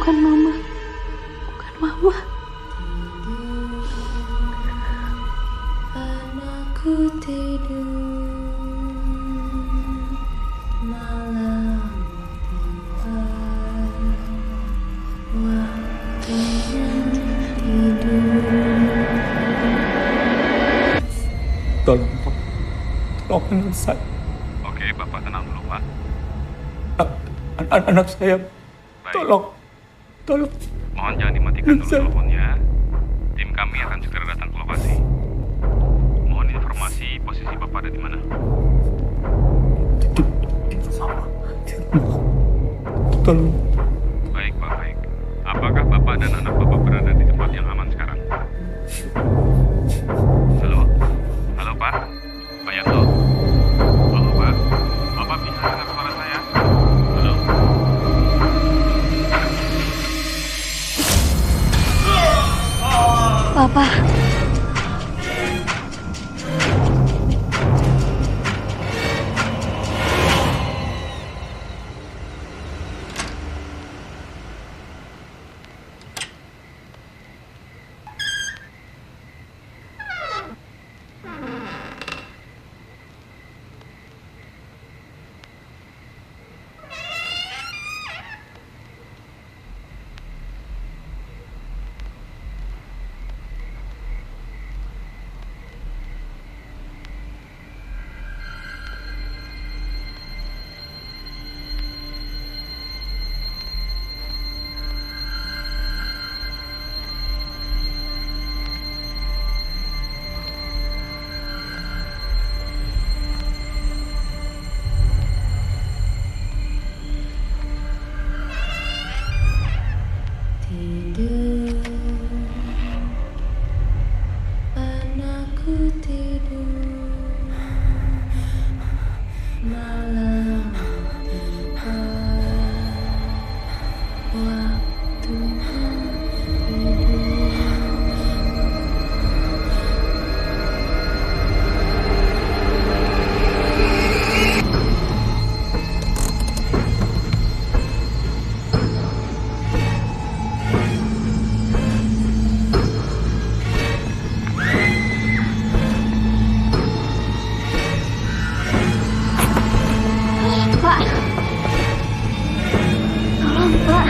bukan mama. Bukan mama. Anakku tidur, malam tiba, waktunya tidur. Tolong, Pak. Tolong saya. Oke, Bapak tenang dulu, Pak. Anak saya. Baik. Tolong. Mohon jangan dimatikan dulu Saya- teleponnya. Tim kami akan segera datang ke lokasi. Mohon informasi posisi Bapak ada di mana. Tolong. Baik, Pak, baik. Apakah Bapak dan anak Bapak berada di tempat yang aman sekarang? Halo? Halo, Pak? Pak Yanto? Halo, Pak? Bapak bisa dengar suara saya? Halo? Papa. Tidur, anakku tidur, malam tiba, waktunya tidur. Pak. Tolong, Pak.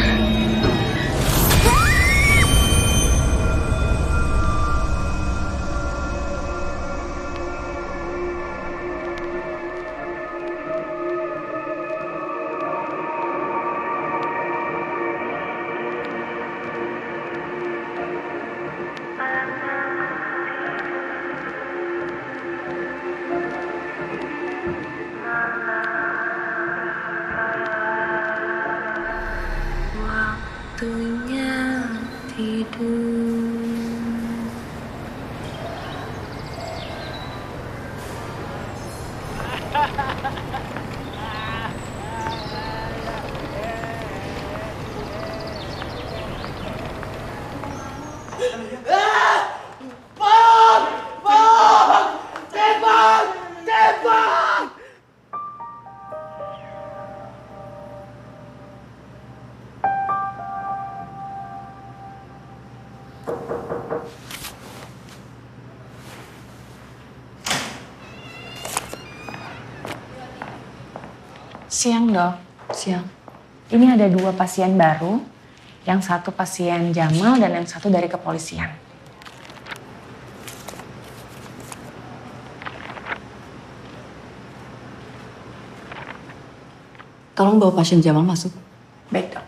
Waktunya tidur. Siang, Dok. Siang. Ini ada 2 pasien baru. Yang satu pasien Jamal dan yang satu dari kepolisian. Tolong bawa pasien Jamal masuk. Baik, Dok.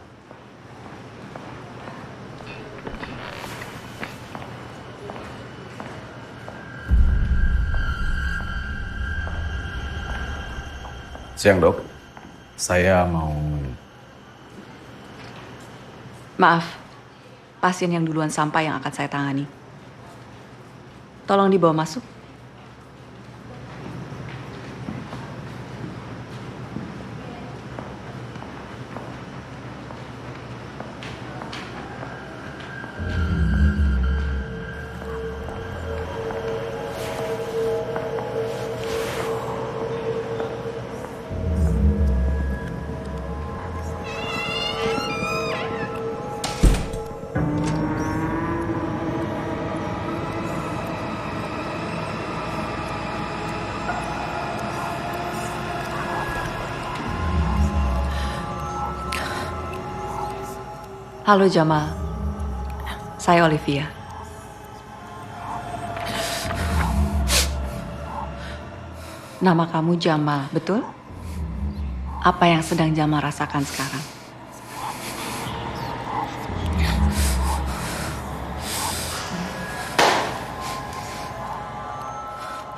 Siang, Dok. Saya mau... Maaf, pasien yang duluan sampai yang akan saya tangani. Tolong dibawa masuk. Halo Jamal, saya Olivia. Nama kamu Jamal, betul? Apa yang sedang Jamal rasakan sekarang?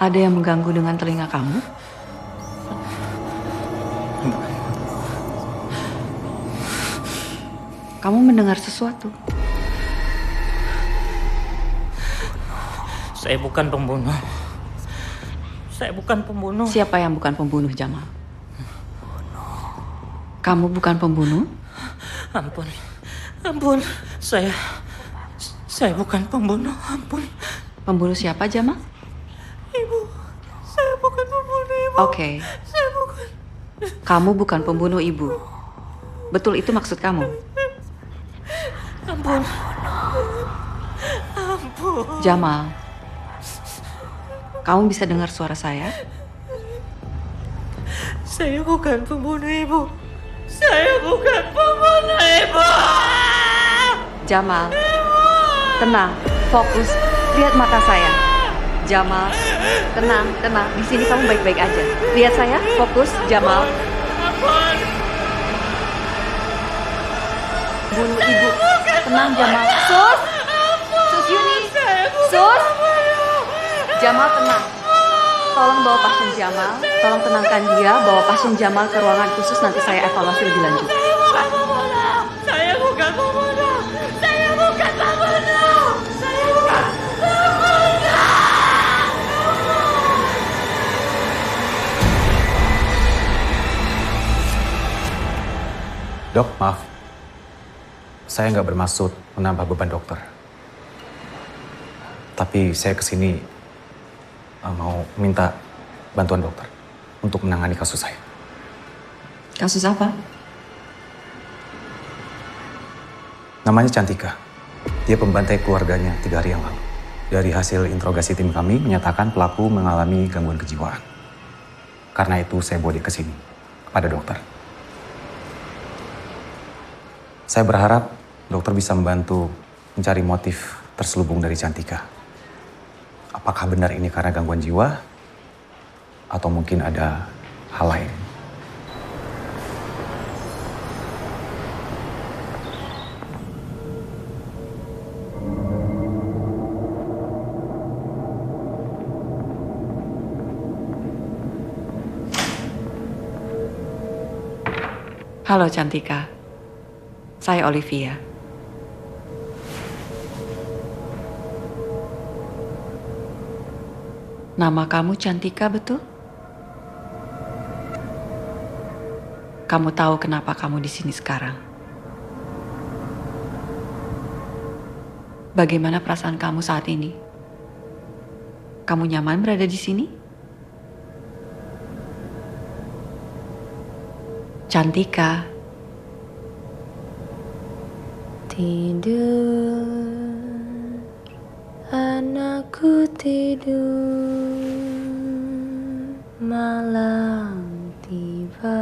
Ada yang mengganggu dengan telinga kamu? Kamu mendengar sesuatu? Saya bukan pembunuh. Saya bukan pembunuh. Siapa yang bukan pembunuh, Jamal? Kamu bukan pembunuh? Ampun. Ampun. Saya bukan pembunuh. Ampun. Pembunuh siapa, Jamal? Ibu. Saya bukan pembunuh, Ibu. Oke. Saya bukan. Kamu bukan pembunuh ibu. Betul itu maksud kamu? Ampun. Ampun. Jamal, kamu bisa dengar suara saya? Saya bukan pembunuh, Ibu. Saya bukan pembunuh, Ibu. Jamal, tenang, fokus, lihat mata saya. Jamal, tenang, tenang. Di sini kamu baik-baik aja. Lihat saya, fokus, Jamal. Bunuh ibu. Tenang, Jamal. Sus, Sus Yuni, Sus. Jamal tenang. Tolong bawa pasien Jamal. Tolong tenangkan dia. Bawa pasien Jamal ke ruangan khusus. Nanti saya evaluasi lebih lanjut. Saya bukan pembunuh. Saya bukan pembunuh. Saya bukan pembunuh. Dok, maaf. Saya nggak bermaksud menambah beban dokter. Tapi saya kesini mau minta bantuan dokter untuk menangani kasus saya. Kasus apa? Namanya Cantika. Dia pembantai keluarganya 3 hari yang lalu. Dari hasil interogasi tim kami menyatakan pelaku mengalami gangguan kejiwaan. Karena itu saya bawa dia ke sini, kepada dokter. Saya berharap dokter bisa membantu mencari motif terselubung dari Cantika. Apakah benar ini karena gangguan jiwa? Atau mungkin ada hal lain? Halo Cantika, saya Olivia. Nama kamu Cantika, betul? Kamu tahu kenapa kamu di sini sekarang? Bagaimana perasaan kamu saat ini? Kamu nyaman berada di sini? Cantika. Tidur, anakku tidur, malam tiba,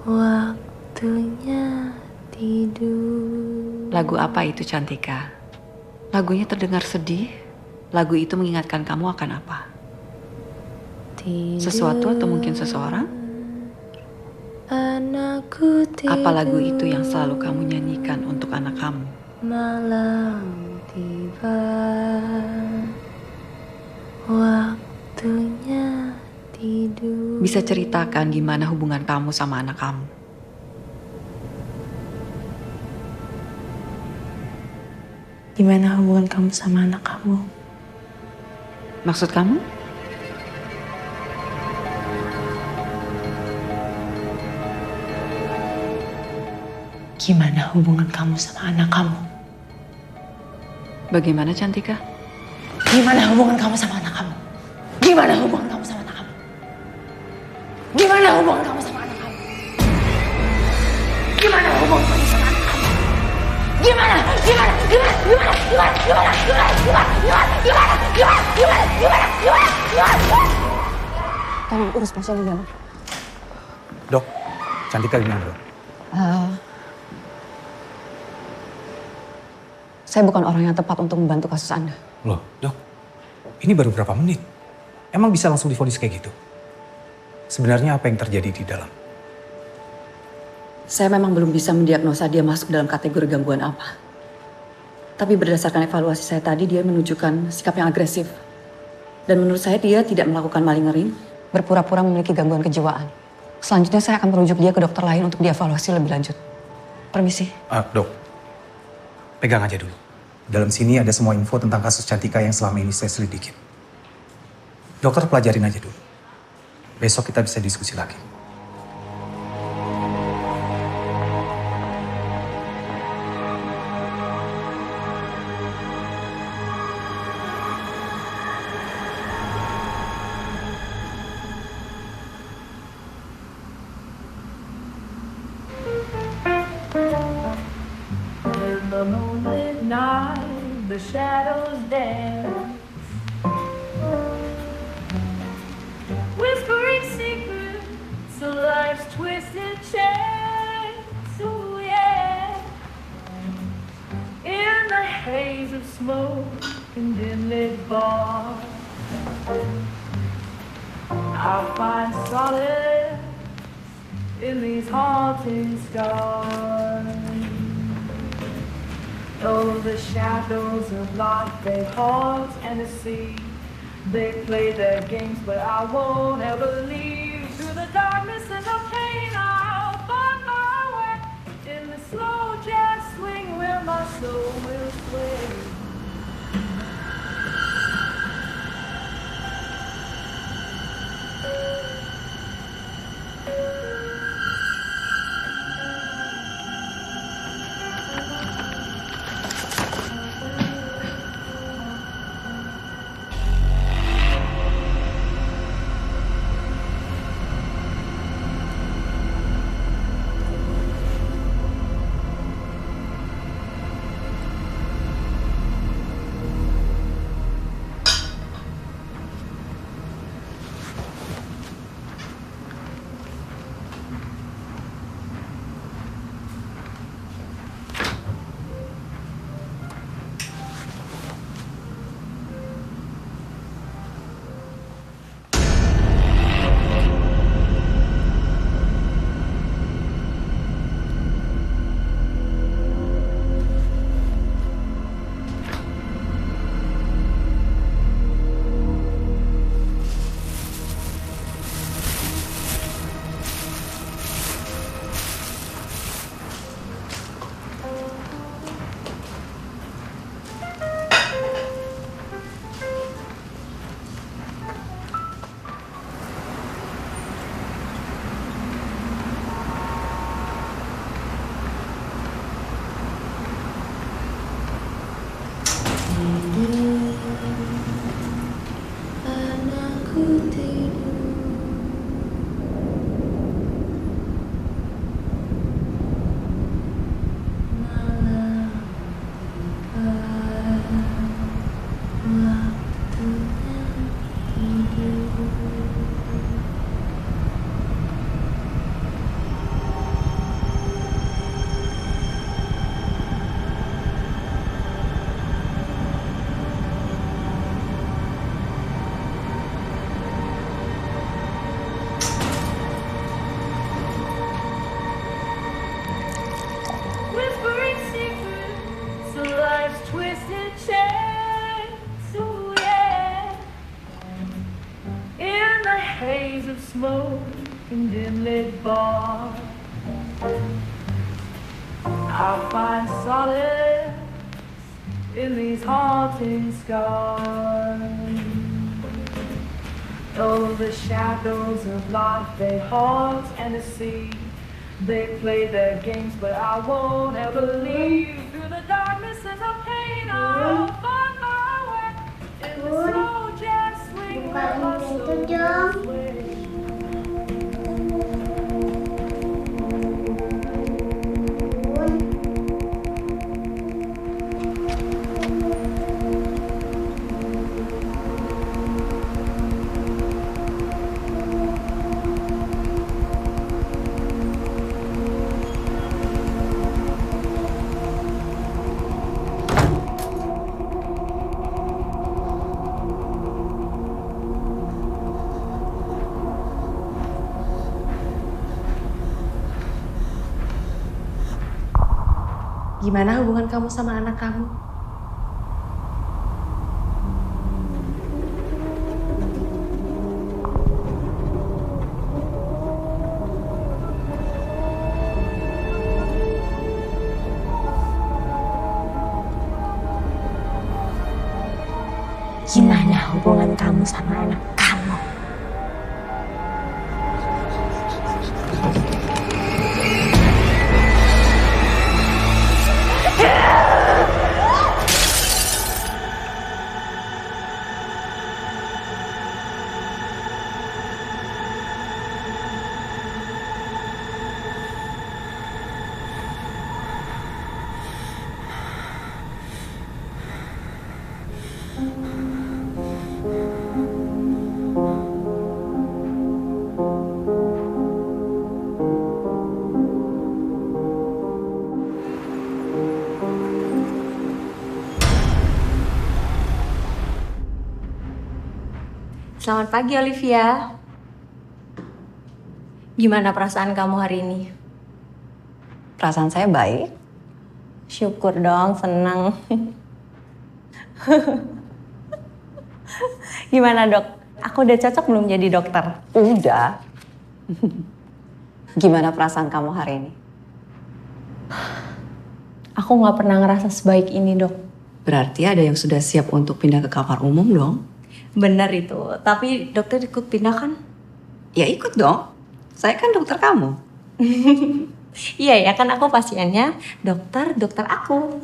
waktunya tidur. Lagu apa itu, Cantika? Lagunya terdengar sedih. Lagu itu mengingatkan kamu akan apa? Tidur, Sesuatu atau mungkin seseorang? anakku tidur, Apa lagu itu yang selalu kamu nyanyikan untuk anak kamu? malam tiba, waktunya tidur. Bisa ceritakan gimana hubungan kamu sama anak kamu? Gimana hubungan kamu sama anak kamu? Maksud kamu? Gimana hubungan kamu sama anak kamu? Bagaimana, Cantika? Gimana hubungan kamu sama anak kamu? Gimana hubungan kamu sama anak kamu? Gimana hubungan kamu sama anak kamu? Gimana hubungan kamu sama anak kamu? Gimana? Tolong urus pasien di dalam. Dok, Cantika gimana, dok? Saya bukan orang yang tepat untuk membantu kasus Anda. Loh, Dok. Ini baru berapa menit? Emang bisa langsung divonis kayak gitu? Sebenarnya apa yang terjadi di dalam? Saya memang belum bisa mendiagnosa dia masuk dalam kategori gangguan apa. Tapi berdasarkan evaluasi saya tadi, dia menunjukkan sikap yang agresif. Dan menurut saya dia tidak melakukan maling ngering, berpura-pura memiliki gangguan kejiwaan. Selanjutnya saya akan merujuk dia ke dokter lain untuk dievaluasi lebih lanjut. Permisi. Dok, pegang aja dulu. Dalam sini ada semua info tentang kasus Cantika yang selama ini saya selidikin. Dokter pelajarin aja dulu. Besok kita bisa diskusi lagi. The moonlit night, the shadows dance, whispering secrets of life's twisted chance. Oh yeah, in the haze of smoke and dim-lit bars, I find solace in these haunting scars. Oh, the shadows of life, they haunt and deceive. They play their games, but I won't ever leave. Through the darkness and the pain, I'll find my way in the slow jazz swing where my soul will sway. Whispering secrets of life's twisted chance. Oh yeah, in the haze of smoke and dim-lit bars, I'll find solace in these haunting scars. Oh, the shadows of life, they haunt and deceive. They play their games, but I won't ever leave. Through the darkness and the pain, I'll find my way in the slow jazz swing where my soul will sway. Gimana hubungan kamu sama anak kamu? Gimana hubungan kamu sama anak kamu? Selamat pagi, Olivia. Gimana perasaan kamu hari ini? Perasaan saya baik. Syukur dong, senang. Gimana, Dok? Aku udah cocok belum jadi dokter? Udah. Gimana perasaan kamu hari ini? Aku nggak pernah ngerasa sebaik ini, Dok. Berarti ada yang sudah siap untuk pindah ke kamar umum dong? Benar itu. Tapi dokter ikut pindah kan? Ya ikut dong. Saya kan dokter kamu. Iya ya, kan aku pasiennya, dokter aku.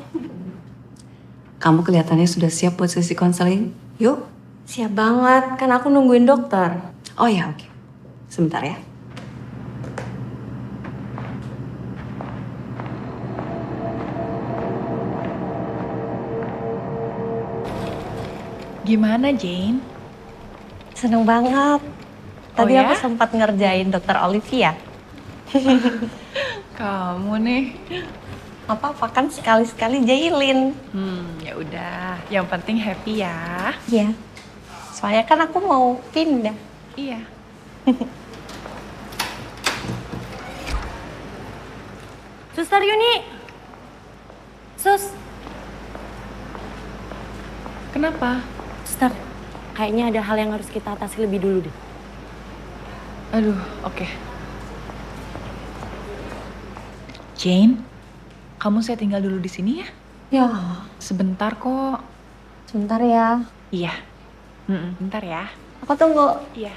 Kamu kelihatannya sudah siap buat sesi konseling. Yuk. Siap banget, kan aku nungguin dokter. Oh ya, oke. Sebentar ya. Gimana, Jane? Seneng banget. Tadi ya? aku sempat ngerjain dokter Olivia. Kamu nih. Apa-apa kan sekali-sekali jailin. Ya udah. Yang penting happy ya. Iya. Soalnya kan aku mau pindah. Iya. Suster Yuni. Sus. Kenapa? Suster, kayaknya ada hal yang harus kita atasi lebih dulu deh. Aduh, oke. Jane, kamu saya tinggal dulu di sini ya? Ya, Sebentar kok. sebentar ya. Iya. Bentar ya. Aku tunggu. Iya.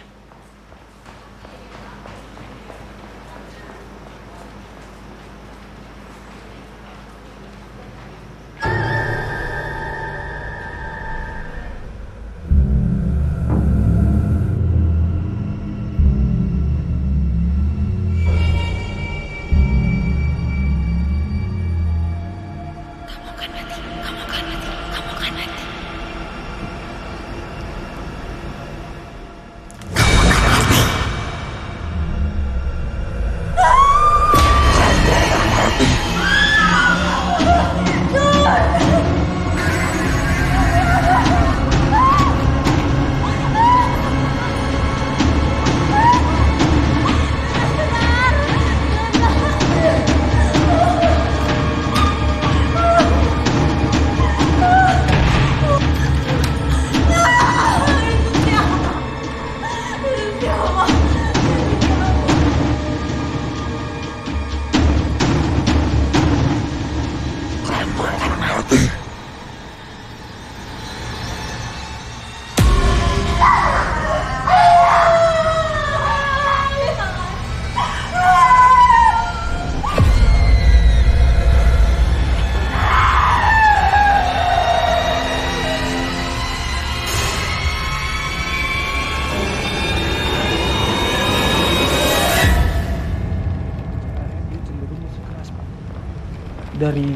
Dari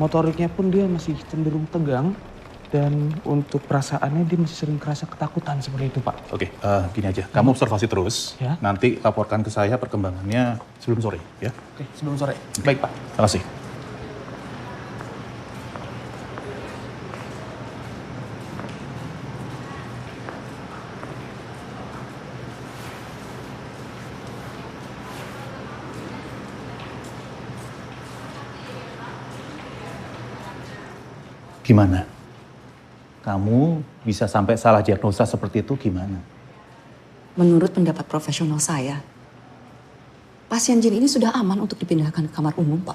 motoriknya pun dia masih cenderung tegang. Dan untuk perasaannya dia masih sering kerasa ketakutan seperti itu, Pak. Oke, gini aja. Kamu observasi terus. Ya. Nanti laporkan ke saya perkembangannya sebelum sore, ya. Oke, sebelum sore. Baik, Pak. Terima kasih. Gimana? Kamu bisa sampai salah diagnosa seperti itu gimana? Menurut pendapat profesional saya, pasien Jin ini sudah aman untuk dipindahkan ke kamar umum, Pak.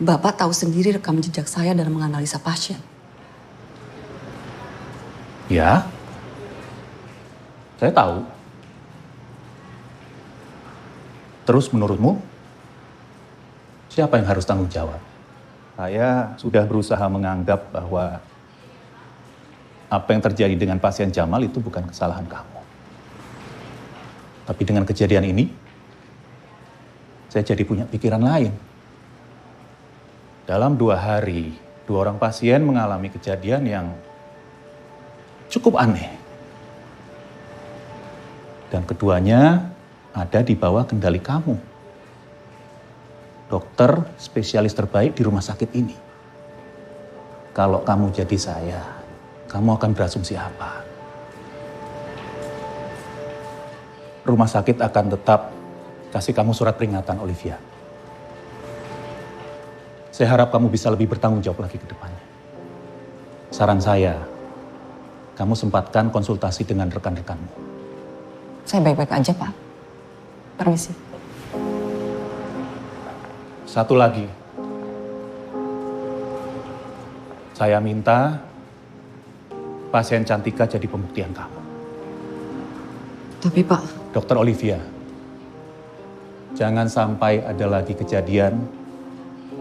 Bapak tahu sendiri rekam jejak saya dalam menganalisa pasien. Ya, saya tahu. Terus menurutmu, siapa yang harus tanggung jawab? Saya sudah berusaha menganggap bahwa apa yang terjadi dengan pasien Jamal itu bukan kesalahan kamu. Tapi dengan kejadian ini, saya jadi punya pikiran lain. Dalam 2 hari, 2 orang pasien mengalami kejadian yang cukup aneh. Dan keduanya ada di bawah kendali kamu. Dokter spesialis terbaik di rumah sakit ini. Kalau kamu jadi saya, kamu akan berasumsi apa? Rumah sakit akan tetap kasih kamu surat peringatan, Olivia. Saya harap kamu bisa lebih bertanggung jawab lagi ke depannya. Saran saya, kamu sempatkan konsultasi dengan rekan-rekanmu. Saya baik-baik aja, Pak. Permisi. Satu lagi, saya minta pasien Cantika jadi pembuktian kamu. Tapi Pak... Dokter Olivia, jangan sampai ada lagi kejadian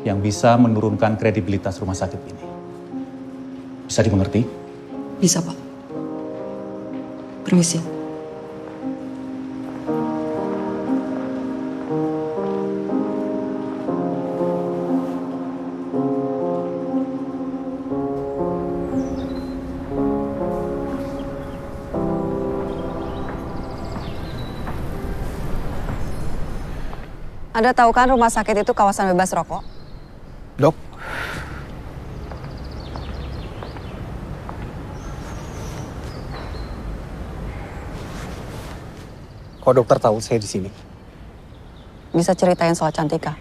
yang bisa menurunkan kredibilitas rumah sakit ini. Bisa dimengerti? Bisa, Pak. Permisi. Anda tahu kan rumah sakit itu kawasan bebas rokok? Dok. Kok dokter tahu saya di sini? Bisa ceritain soal Cantika?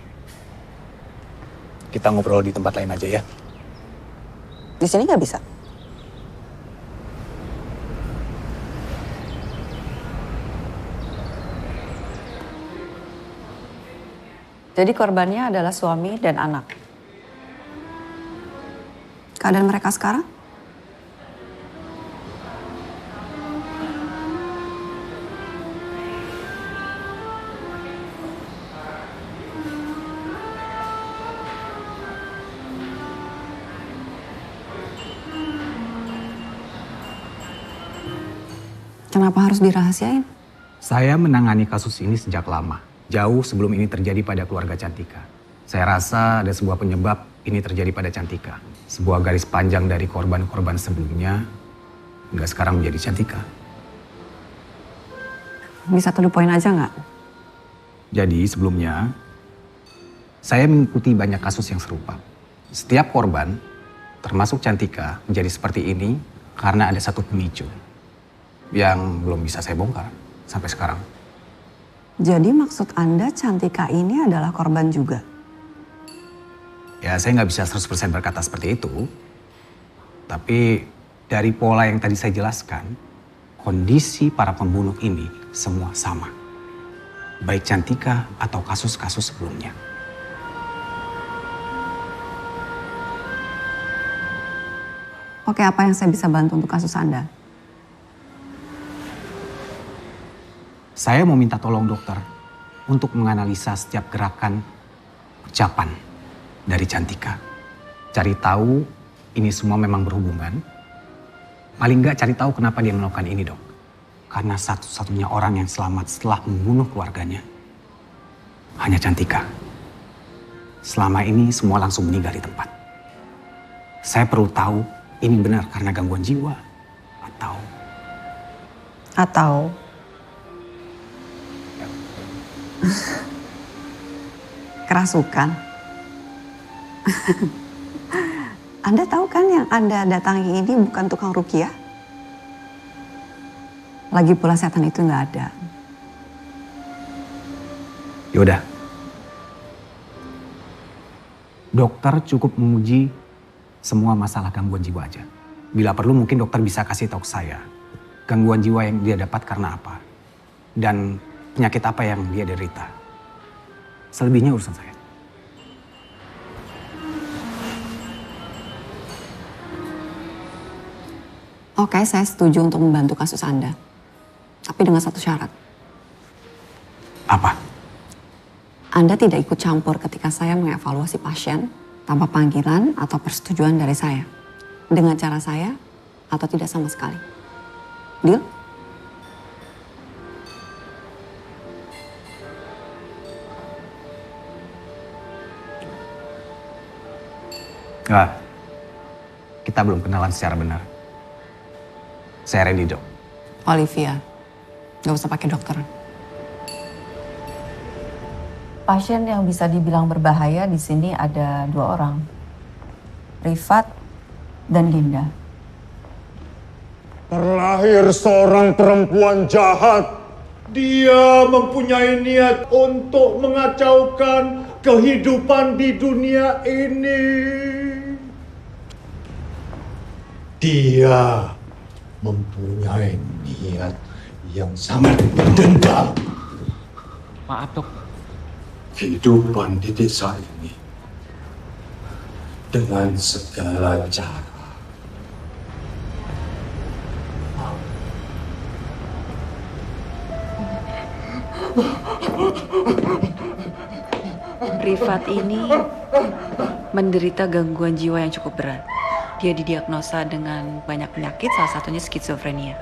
Kita ngobrol di tempat lain aja ya. Di sini nggak bisa. Jadi korbannya adalah suami dan anak. Keadaan mereka sekarang? Kenapa harus dirahasiain? Saya menangani kasus ini sejak lama. Jauh sebelum ini terjadi pada keluarga Cantika. Saya rasa ada sebuah penyebab ini terjadi pada Cantika. Sebuah garis panjang dari korban-korban sebelumnya hingga sekarang menjadi Cantika. Bisa to the point aja nggak? Jadi sebelumnya saya mengikuti banyak kasus yang serupa. Setiap korban, termasuk Cantika, menjadi seperti ini karena ada satu pemicu yang belum bisa saya bongkar sampai sekarang. Jadi maksud Anda Cantika ini adalah korban juga? Ya saya nggak bisa 100% berkata seperti itu. Tapi dari pola yang tadi saya jelaskan, kondisi para pembunuh ini semua sama. Baik Cantika atau kasus-kasus sebelumnya. Oke, apa yang saya bisa bantu untuk kasus Anda? Saya mau minta tolong dokter untuk menganalisa setiap gerakan, ucapan dari Cantika. Cari tahu ini semua memang berhubungan. Paling nggak cari tahu kenapa dia melakukan ini, Dok. Karena satu-satunya orang yang selamat setelah membunuh keluarganya hanya Cantika. Selama ini semua langsung meninggal di tempat. Saya perlu tahu ini benar karena gangguan jiwa atau kerasukan. Anda tahu kan yang Anda datangi ini bukan tukang ruqyah? Lagi pula setan itu nggak ada. Yaudah. Dokter cukup menguji semua masalah gangguan jiwa aja. Bila perlu mungkin dokter bisa kasih tahu ke saya gangguan jiwa yang dia dapat karena apa. Dan penyakit apa yang dia derita. Selebihnya urusan saya. Oke, saya setuju untuk membantu kasus Anda. Tapi dengan satu syarat. Apa? Anda tidak ikut campur ketika saya mengevaluasi pasien tanpa panggilan atau persetujuan dari saya. Dengan cara saya atau tidak sama sekali. Deal? Enggak. Kita belum kenalan secara benar. Saya Randy, Dok. Olivia, gak usah pakai dokter. Pasien yang bisa dibilang berbahaya di sini ada 2 orang. Rifat dan Dinda. Terlahir seorang perempuan jahat. Dia mempunyai niat untuk mengacaukan kehidupan di dunia ini. Dia mempunyai niat yang sangat dendam. Maaf, Dok. Kehidupan di desa ini dengan segala cara. Rifat ini menderita gangguan jiwa yang cukup berat. Dia didiagnosa dengan banyak penyakit, salah satunya skizofrenia.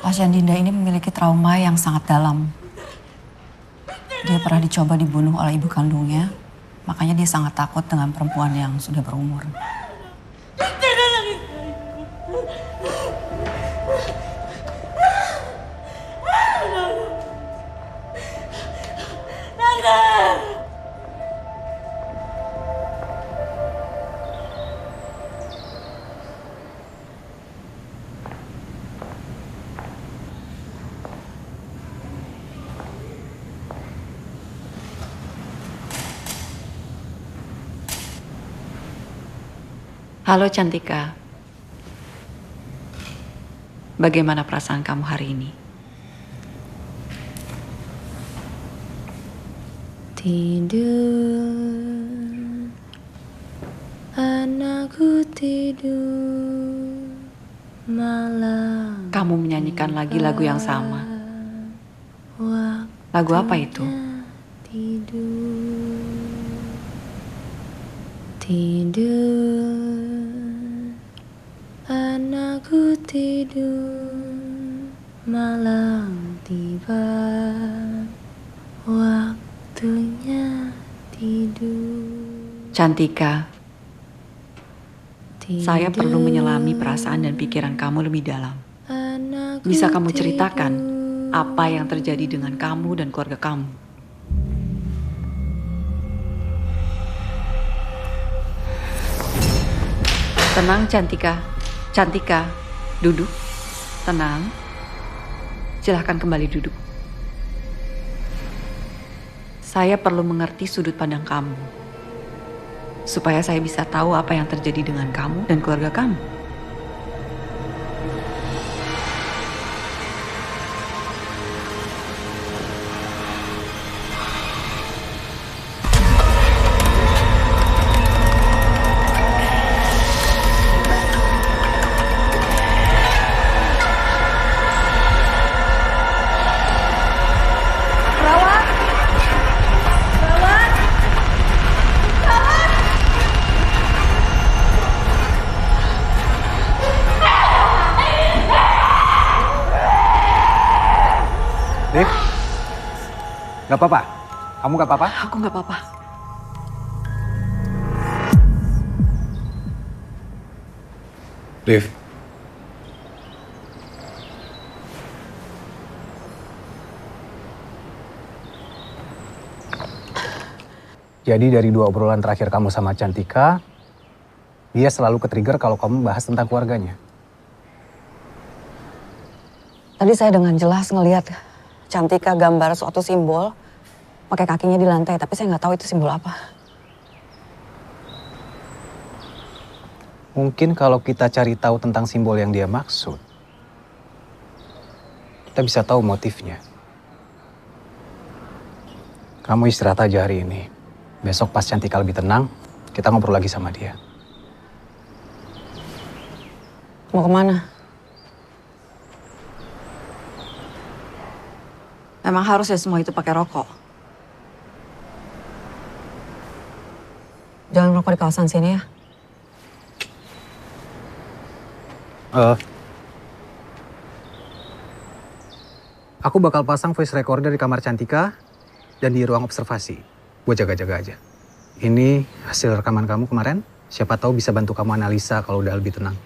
Pasien Dinda ini memiliki trauma yang sangat dalam. Dia pernah dicoba dibunuh oleh ibu kandungnya, makanya dia sangat takut dengan perempuan yang sudah berumur. Halo Cantika. Bagaimana perasaan kamu hari ini? Tidur, anakku tidur malam. Kamu menyanyikan lagi lagu yang sama. Lagu apa itu? Tidur, anakku tidur, malam tiba, waktunya tidur. Cantika, saya perlu menyelami perasaan dan pikiran kamu lebih dalam. Bisa kamu ceritakan apa yang terjadi dengan kamu dan keluarga kamu? Tenang Cantika. Cantika, duduk. Tenang. Silahkan kembali duduk. Saya perlu mengerti sudut pandang kamu. Supaya saya bisa tahu apa yang terjadi dengan kamu dan keluarga kamu. Rif, gak apa-apa? Kamu gak apa-apa? Aku gak apa-apa. Rif. Jadi dari 2 obrolan terakhir kamu sama Cantika, Dia selalu ke-trigger kalau kamu bahas tentang keluarganya. Tadi saya dengan jelas ngelihat Cantika gambar suatu simbol pakai kakinya di lantai, tapi saya nggak tahu itu simbol apa. Mungkin kalau kita cari tahu tentang simbol yang dia maksud, kita bisa tahu motifnya. Kamu istirahat aja hari ini. Besok pas Cantika lebih tenang, kita ngobrol lagi sama dia. Mau kemana? Emang harus ya semua itu pakai rokok? Jangan rokok di kawasan sini ya. Aku bakal pasang voice recorder di kamar Cantika dan di ruang observasi. Gue jaga-jaga aja. Ini hasil rekaman kamu kemarin. Siapa tahu bisa bantu kamu analisa kalau udah lebih tenang.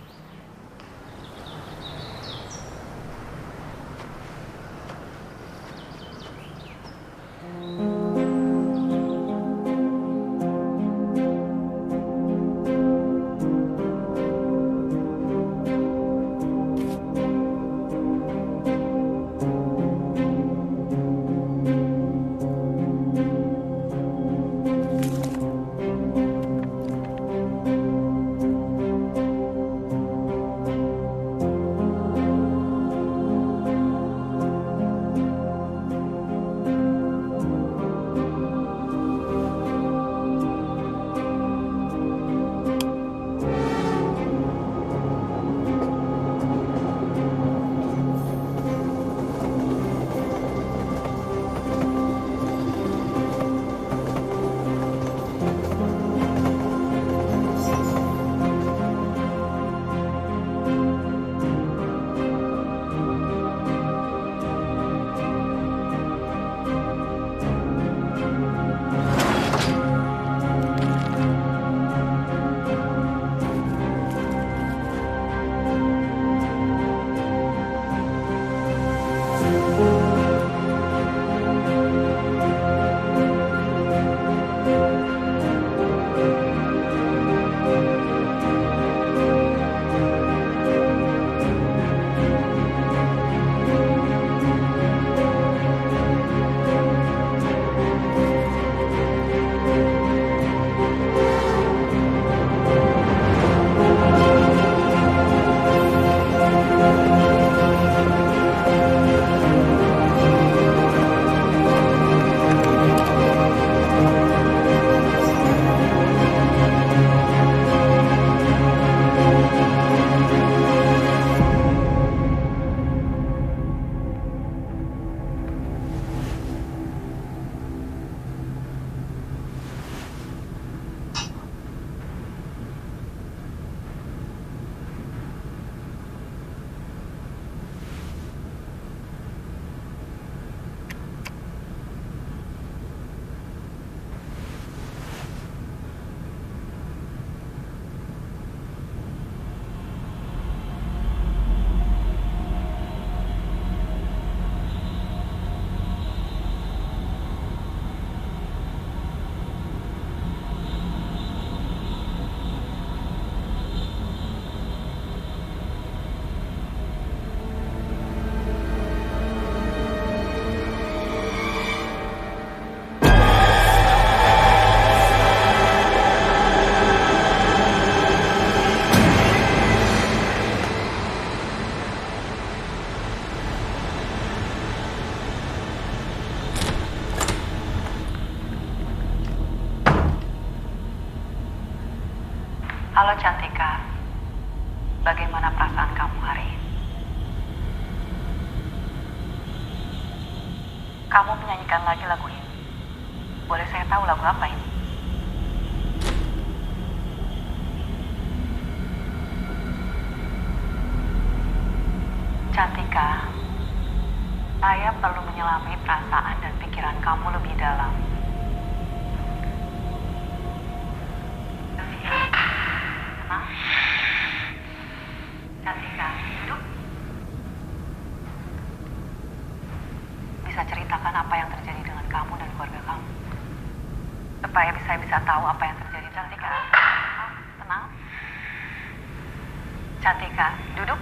Halo Cantika, bagaimana perasaan kamu hari ini? Kamu menyanyikan lagi lagu ini. Boleh saya tahu lagu apa ini? Cantika, saya perlu menyelami perasaan dan pikiran kamu lebih dalam. Tenang. Cantika, duduk. Bisa ceritakan apa yang terjadi dengan kamu dan keluarga kamu. Supaya saya bisa tahu apa yang terjadi. Cantika, tenang. Cantika, duduk.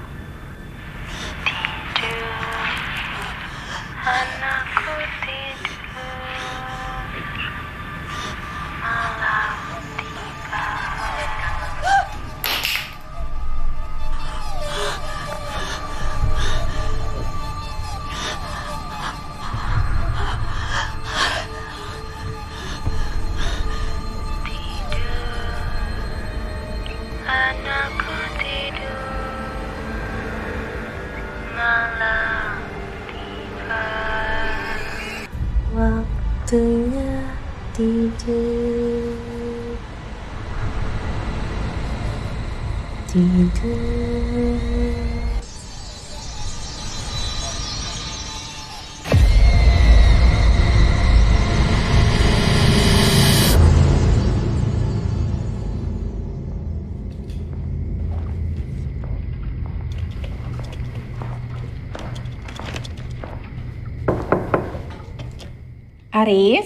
Tidur, anakku tidur, malam tiba. Anakku tidur, malam tiba. Waktunya tidur. Tidur. Arif?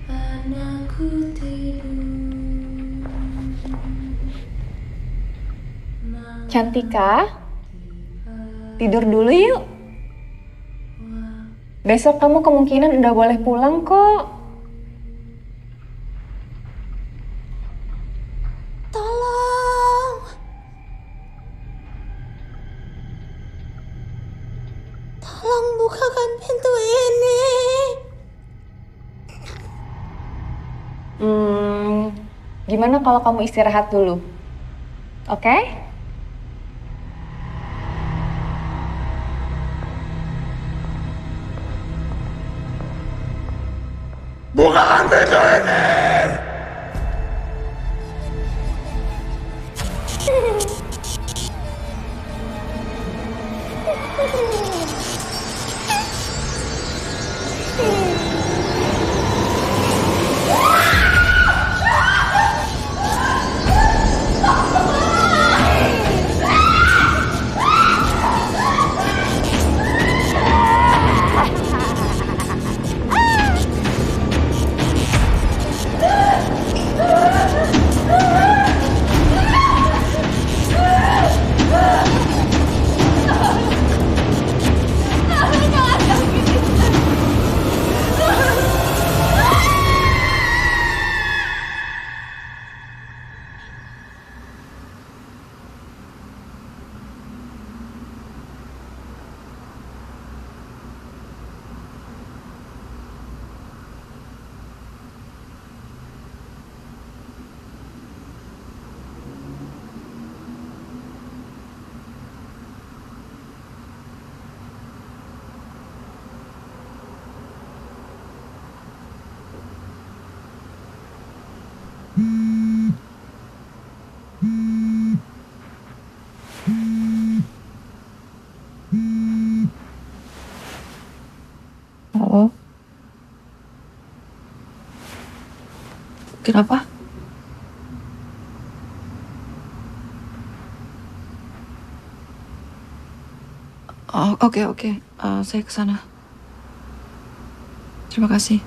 Anakku tidur. Cantika, tidur dulu yuk. Besok kamu kemungkinan udah boleh pulang kok. Tolong. Tolong bukakan pintu ini. Gimana kalau kamu istirahat dulu? Oke? Bukakan pintu ini! Halo? Kenapa? Oh, oke. Saya ke sana. Terima kasih.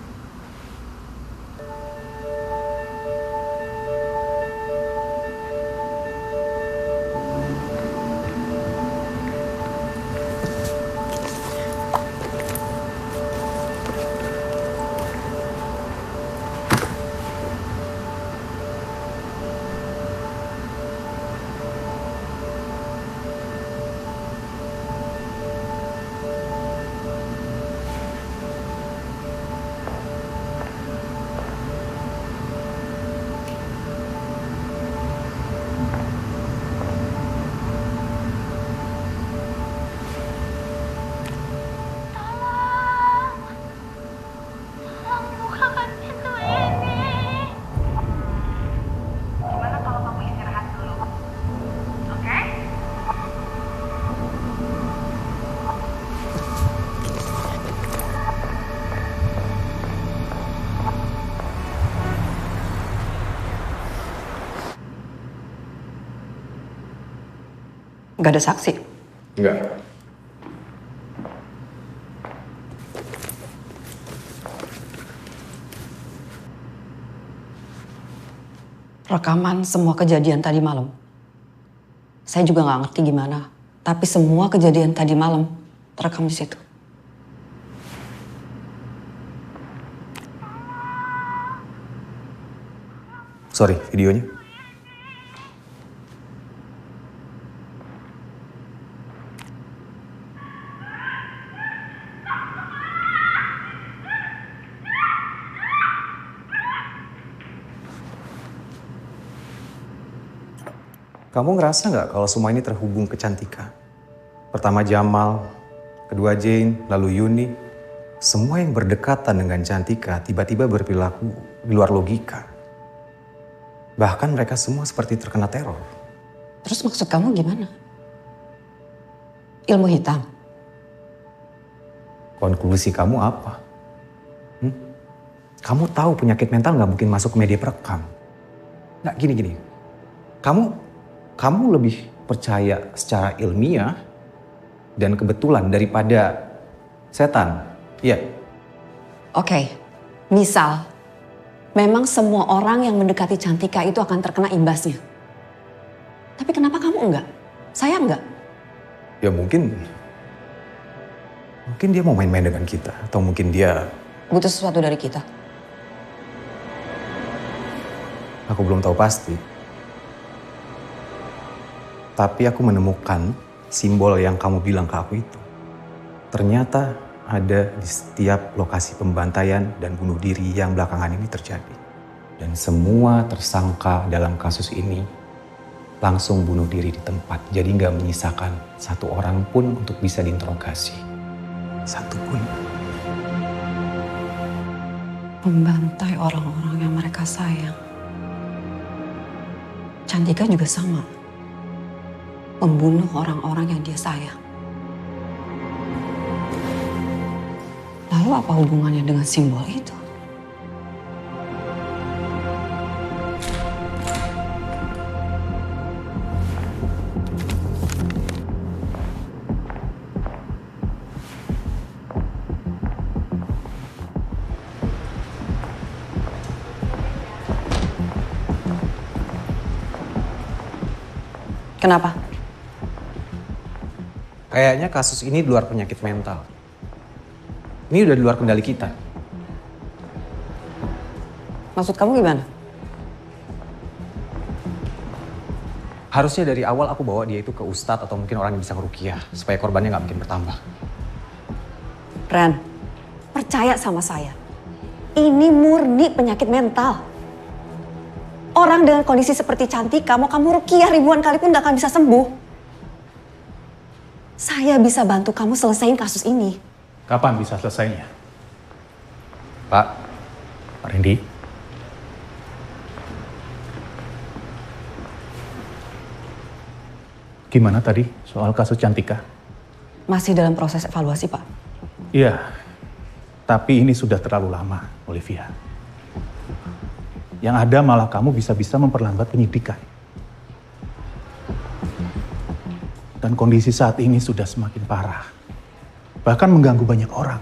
Nggak ada saksi? Enggak. rekaman semua kejadian tadi malam. Saya juga nggak ngerti gimana, tapi semua kejadian tadi malam terekam di situ. Sorry, videonya. Kamu ngerasa nggak kalau semua ini terhubung ke Cantika? Pertama Jamal, kedua Jane, lalu Yuni. Semua yang berdekatan dengan Cantika tiba-tiba berperilaku di luar logika. Bahkan mereka semua seperti terkena teror. Terus maksud kamu gimana? Ilmu hitam? Konklusi kamu apa? Kamu tahu penyakit mental nggak mungkin masuk ke media perekam. Nggak gini. Kamu lebih percaya secara ilmiah dan kebetulan daripada setan. Iya. Oke, misal memang semua orang yang mendekati Cantika itu akan terkena imbasnya. Tapi kenapa kamu enggak? Saya enggak. Ya mungkin dia mau main-main dengan kita. Atau mungkin dia butuh sesuatu dari kita. Aku belum tahu pasti. Tapi aku menemukan simbol yang kamu bilang ke aku itu. Ternyata ada di setiap lokasi pembantaian dan bunuh diri yang belakangan ini terjadi. Dan semua tersangka dalam kasus ini langsung bunuh diri di tempat. Jadi nggak menyisakan satu orang pun untuk bisa diinterogasi. Satu pun. Membantai orang-orang yang mereka sayang. Cantika juga sama. Membunuh orang-orang yang dia sayang. Lalu apa hubungannya dengan simbol itu? Kenapa? Kayaknya kasus ini di luar penyakit mental. Ini udah di luar kendali kita. Maksud kamu gimana? Harusnya dari awal aku bawa dia itu ke ustadz atau mungkin orang yang bisa ngeruqyah. Supaya korbannya nggak makin bertambah. Ren, percaya sama saya. Ini murni penyakit mental. Orang dengan kondisi seperti Cantika, mau kamu ruqyah ribuan kali pun gak akan bisa sembuh. Saya bisa bantu kamu selesaiin kasus ini. Kapan bisa selesainya? Pak Randy? Gimana tadi soal kasus Cantika? Masih dalam proses evaluasi, Pak. Iya, tapi ini sudah terlalu lama, Olivia. Yang ada malah kamu bisa-bisa memperlambat penyidikan. Dan kondisi saat ini sudah semakin parah. Bahkan mengganggu banyak orang.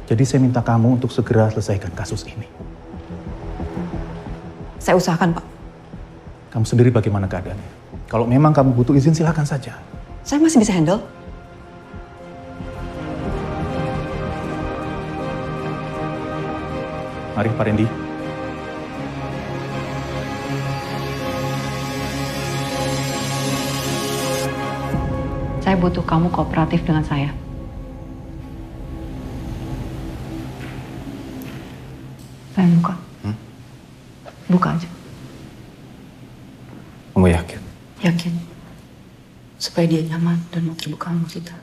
Jadi saya minta kamu untuk segera selesaikan kasus ini. Saya usahakan, Pak. Kamu sendiri bagaimana keadaannya? Kalau memang kamu butuh izin, silakan saja. Saya masih bisa handle. Mari, Pak Randy. Saya butuh kamu kooperatif dengan saya. Saya buka. Buka aja. Kamu yakin? Yakin. Supaya dia nyaman dan mau terbuka sama kita.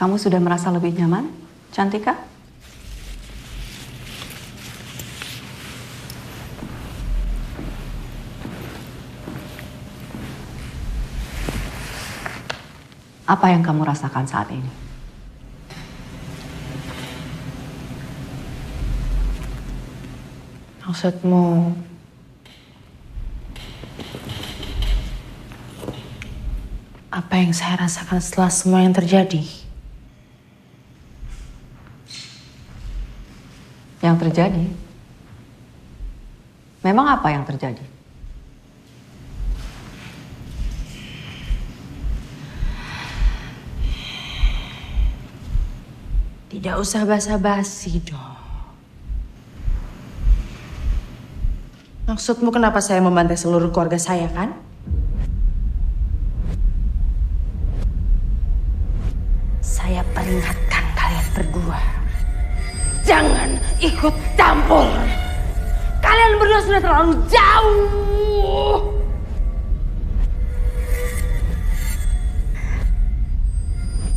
Kamu sudah merasa lebih nyaman, Cantika? Apa yang kamu rasakan saat ini? Maksudmu apa yang saya rasakan setelah semua yang terjadi? Yang terjadi? Memang apa yang terjadi? Tidak usah basa-basi dong. Maksudmu kenapa saya membantai seluruh keluarga saya, kan? Saya peringatkan kalian berdua. Jangan ikut campur. Kalian berdua sudah terlalu jauh.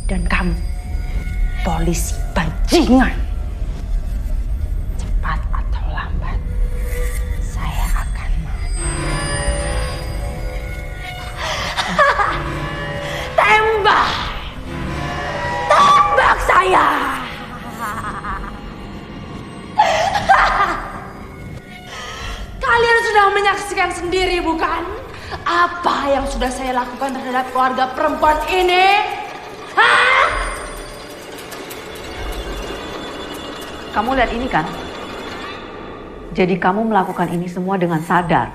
Dan kamu, polisi bajingan. Cepat atau lambat, saya akan tembak! Tembak saya! Kalian sudah menyaksikan sendiri, bukan? Apa yang sudah saya lakukan terhadap keluarga perempuan ini? Hah? Kamu lihat ini kan? Jadi kamu melakukan ini semua dengan sadar.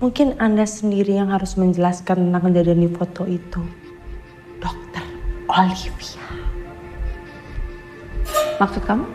Mungkin Anda sendiri yang harus menjelaskan tentang kejadian di foto itu. Dokter Olivia. Maksud kamu?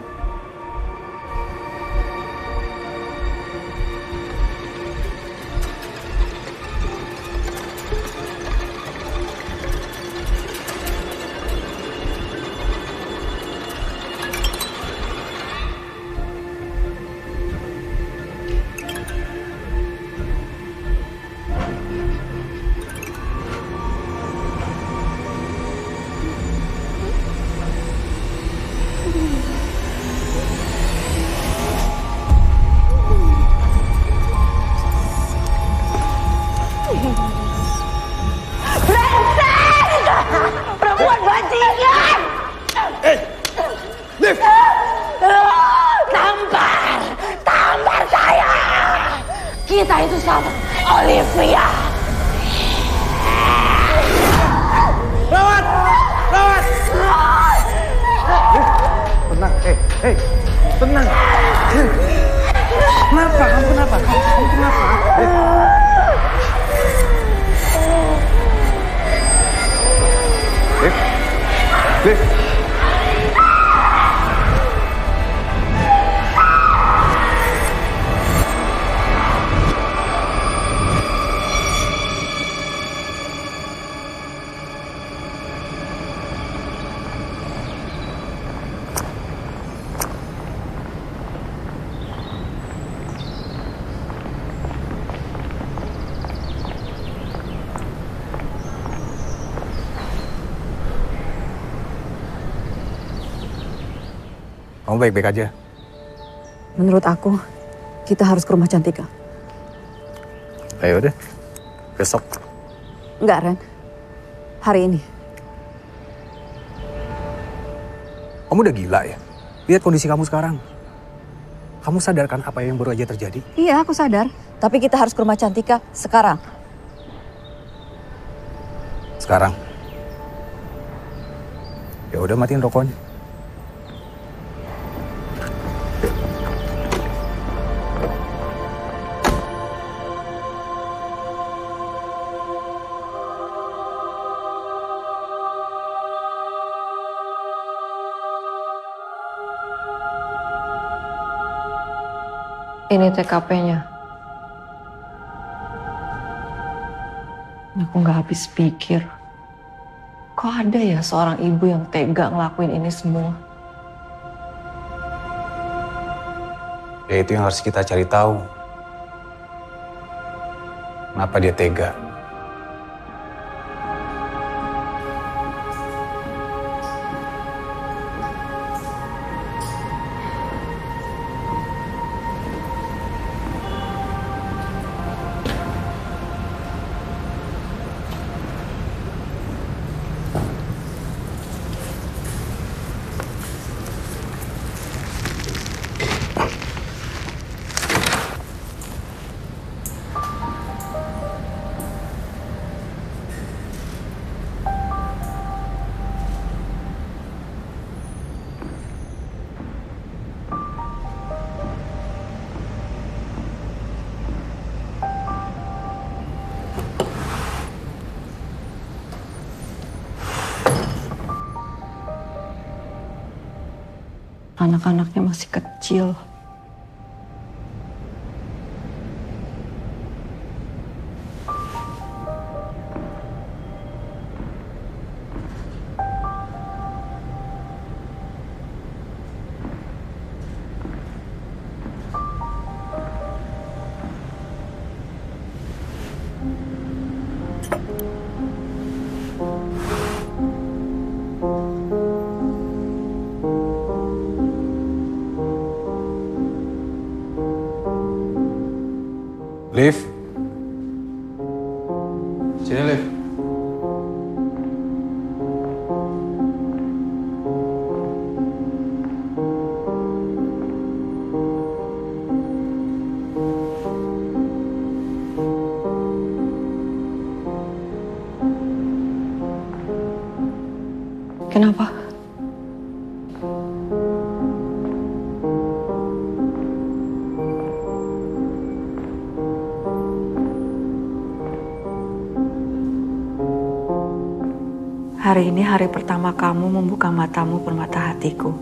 Perempuan bajingan! Liv! Tampar saya! Kita itu sama, Olivia! Rawat! Rawat! Tenang, tenang. Kenapa? Kamu kenapa? Kamu kenapa? Liv! Kamu baik-baik aja? Menurut aku, kita harus ke rumah Cantika. Ayo deh, besok. Enggak, Ren. Hari ini. Kamu udah gila ya? Lihat kondisi kamu sekarang. Kamu sadarkan apa yang baru aja terjadi? Iya, aku sadar. Tapi kita harus ke rumah Cantika sekarang. Sekarang? Ya udah, matiin rokoknya. Ini TKP-nya. Aku nggak habis pikir. Kok ada ya seorang ibu yang tega ngelakuin ini semua? Ya itu yang harus kita cari tahu. Kenapa dia tega? Anak-anaknya masih kecil. Liv. Sini, Liv. Kenapa? Hari ini hari pertama kamu membuka matamu permata hatiku.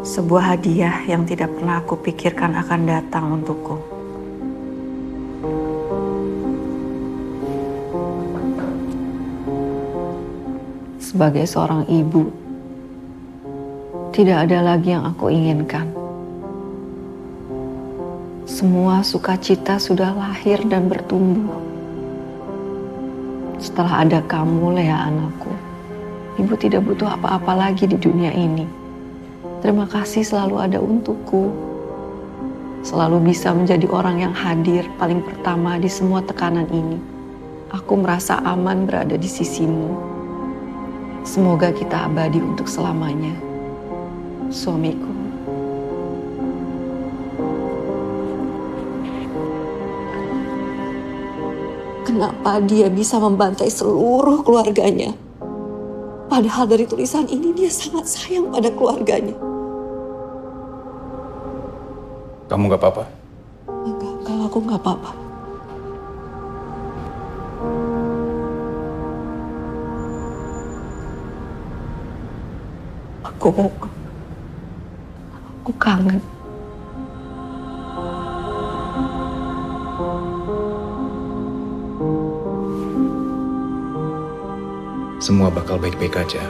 Sebuah hadiah yang tidak pernah aku pikirkan akan datang untukku. Sebagai seorang ibu, tidak ada lagi yang aku inginkan. Semua sukacita sudah lahir dan bertumbuh. Setelah ada kamu, Lea anakku, ibu tidak butuh apa-apa lagi di dunia ini. Terima kasih selalu ada untukku. Selalu bisa menjadi orang yang hadir paling pertama di semua tekanan ini. Aku merasa aman berada di sisimu. Semoga kita abadi untuk selamanya. Suamiku. Kenapa dia bisa membantai seluruh keluarganya? Padahal dari tulisan ini dia sangat sayang pada keluarganya. Kamu gak apa-apa? Enggak, kalau aku gak apa-apa. Aku kangen. Semua bakal baik-baik aja.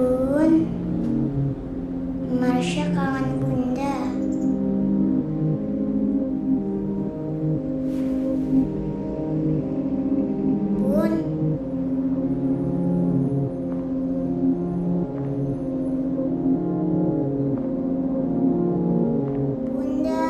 Bun, Marsha kangen Bunda. Bun. Bunda.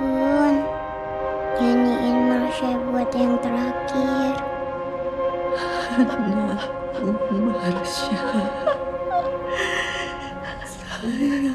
Bun, nyanyiin Marsha buat yang terakhir. Marsha, sayang.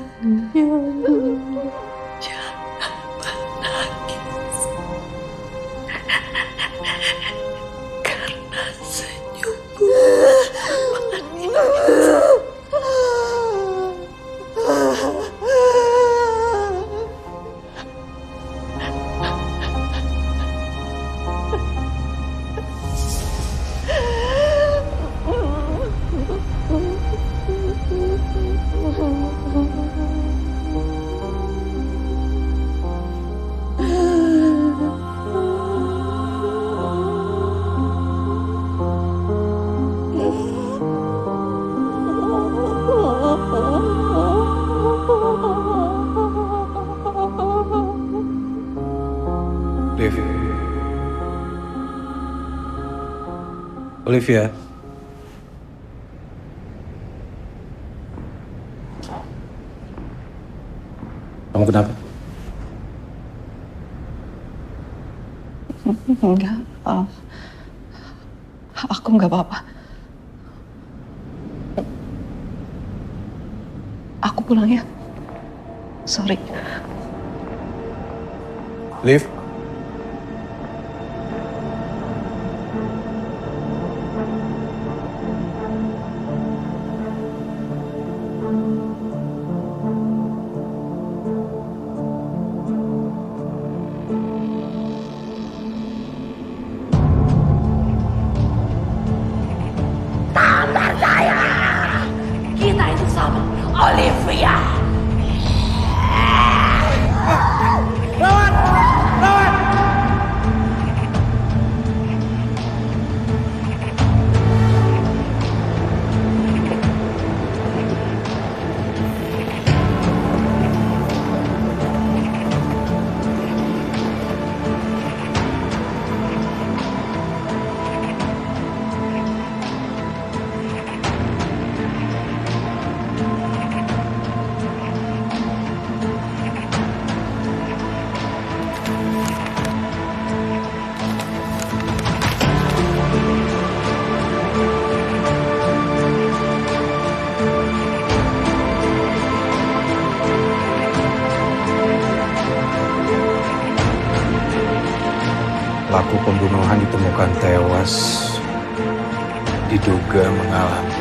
Olivia. Kamu kenapa? Enggak. Aku nggak apa-apa. Aku pulang ya. Sorry. Liv. Tampar saya. Kita itu sama, Olivia. Lawan! Lawan! Pelaku pembunuhan ditemukan tewas, diduga mengalami.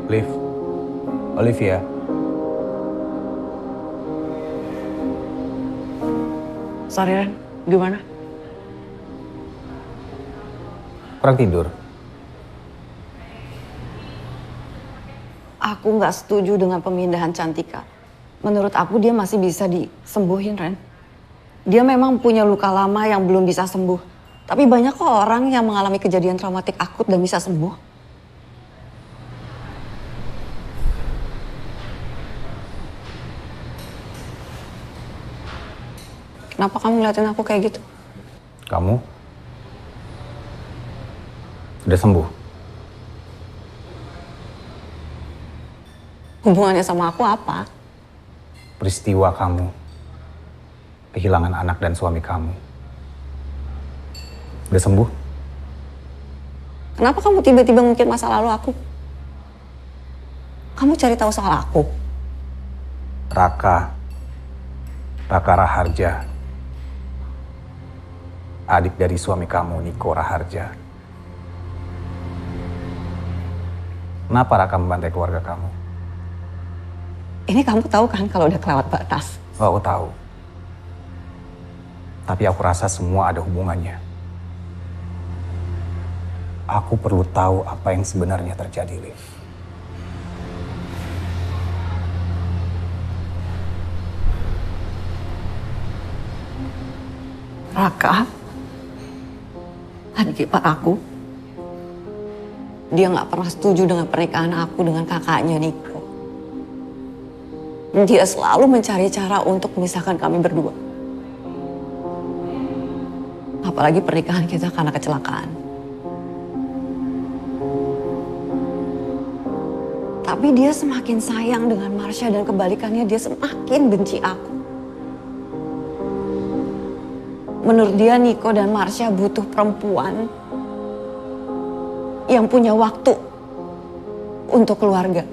Liv, Olivia. Sorry Ren, gimana? Kurang tidur. Aku nggak setuju dengan pemindahan Cantika. Menurut aku dia masih bisa disembuhin, Ren. Dia memang punya luka lama yang belum bisa sembuh. Tapi banyak kok orang yang mengalami kejadian traumatik akut dan bisa sembuh. Kenapa kamu ngeliatin aku kayak gitu? Kamu udah sembuh? Hubungannya sama aku apa? Peristiwa kamu kehilangan anak dan suami kamu udah sembuh? Kenapa kamu tiba-tiba ngungkit masa lalu aku? Kamu cari tahu soal aku? Raka Raharja, adik dari suami kamu, Niko Raharja. Kenapa Raka membantai keluarga kamu? Ini kamu tahu kan kalau udah kelewat batas? Oh, aku tahu. Tapi aku rasa semua ada hubungannya. Aku perlu tahu apa yang sebenarnya terjadi, Liv. Raka, Adik ipar aku, dia nggak pernah setuju dengan pernikahan aku dengan kakaknya Niko. Dia selalu mencari cara untuk memisahkan kami berdua. Apalagi pernikahan kita karena kecelakaan. Tapi dia semakin sayang dengan Marsha dan kebalikannya dia semakin benci aku. Menurut dia Niko dan Marsha butuh perempuan yang punya waktu untuk keluarga.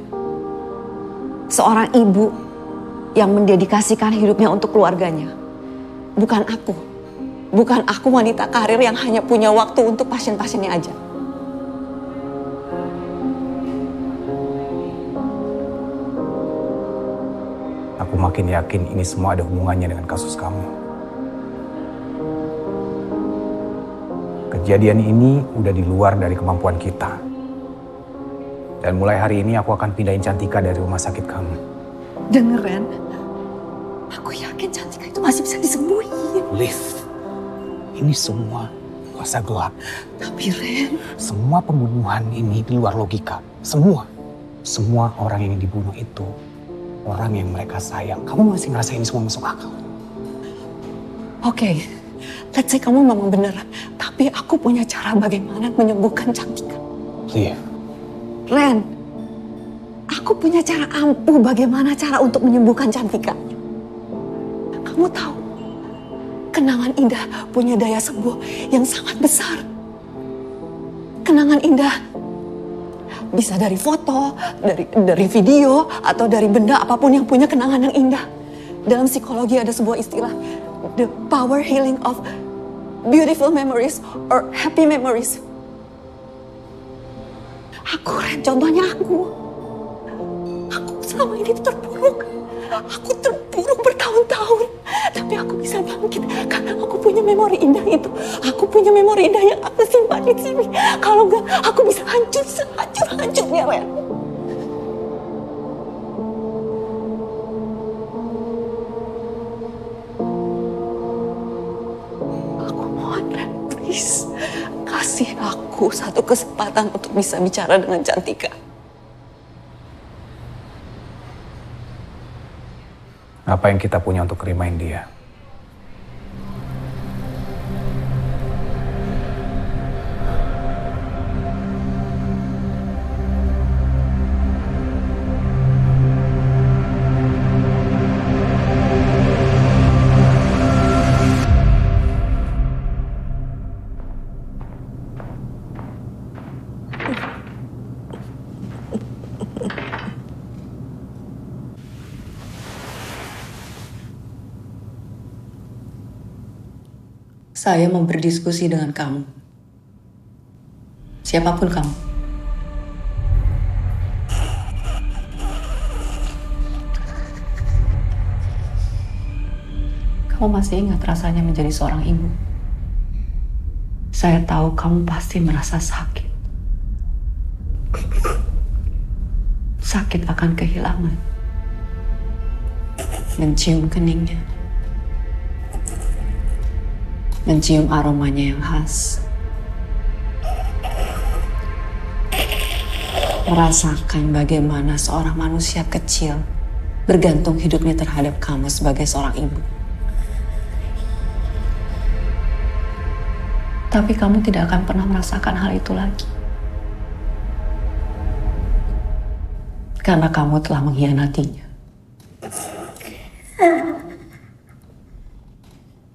Seorang ibu yang mendedikasikan hidupnya untuk keluarganya. Bukan aku. Bukan aku wanita karir yang hanya punya waktu untuk pasien-pasiennya aja. Aku makin yakin ini semua ada hubungannya dengan kasus kamu. Kejadian ini udah di luar dari kemampuan kita. Dan mulai hari ini aku akan pindahin Cantika dari rumah sakit kamu. Denger, Ren. Aku yakin Cantika itu masih bisa disembuhin. Liv, ini semua kuasa gelap. Tapi Ren, semua pembunuhan ini di luar logika. Semua orang yang dibunuh itu orang yang mereka sayang. Kamu masih ngerasa ini semua masuk akal? Oke, let's say kamu memang benar. Tapi aku punya cara bagaimana menyembuhkan Cantika. Liv. Ren, aku punya cara ampuh bagaimana cara untuk menyembuhkan Cantika. Kamu tahu, kenangan indah punya daya sembuh yang sangat besar. Kenangan indah bisa dari foto, dari video, atau dari benda apapun yang punya kenangan yang indah. Dalam psikologi ada sebuah istilah, the power healing of beautiful memories or happy memories. Aku, Ren, contohnya aku selama ini terpuruk. Aku terpuruk bertahun-tahun. Tapi aku bisa bangkit karena aku punya memori indah itu. Aku punya memori indah yang aku simpan di sini. Kalau enggak, aku bisa hancur sehancur-hancurnya, Ren. Aku mohon, Ren, please. Kasih aku satu kesempatan untuk bisa bicara dengan Cantika. Apa yang kita punya untuk remind dia? Saya mau berdiskusi dengan kamu. Siapapun kamu. Kamu masih ingat rasanya menjadi seorang ibu? Saya tahu kamu pasti merasa sakit. Sakit akan kehilangan. Mencium keningnya. Mencium aromanya yang khas. Merasakan bagaimana seorang manusia kecil bergantung hidupnya terhadap kamu sebagai seorang ibu. Tapi kamu tidak akan pernah merasakan hal itu lagi. Karena kamu telah mengkhianatinya.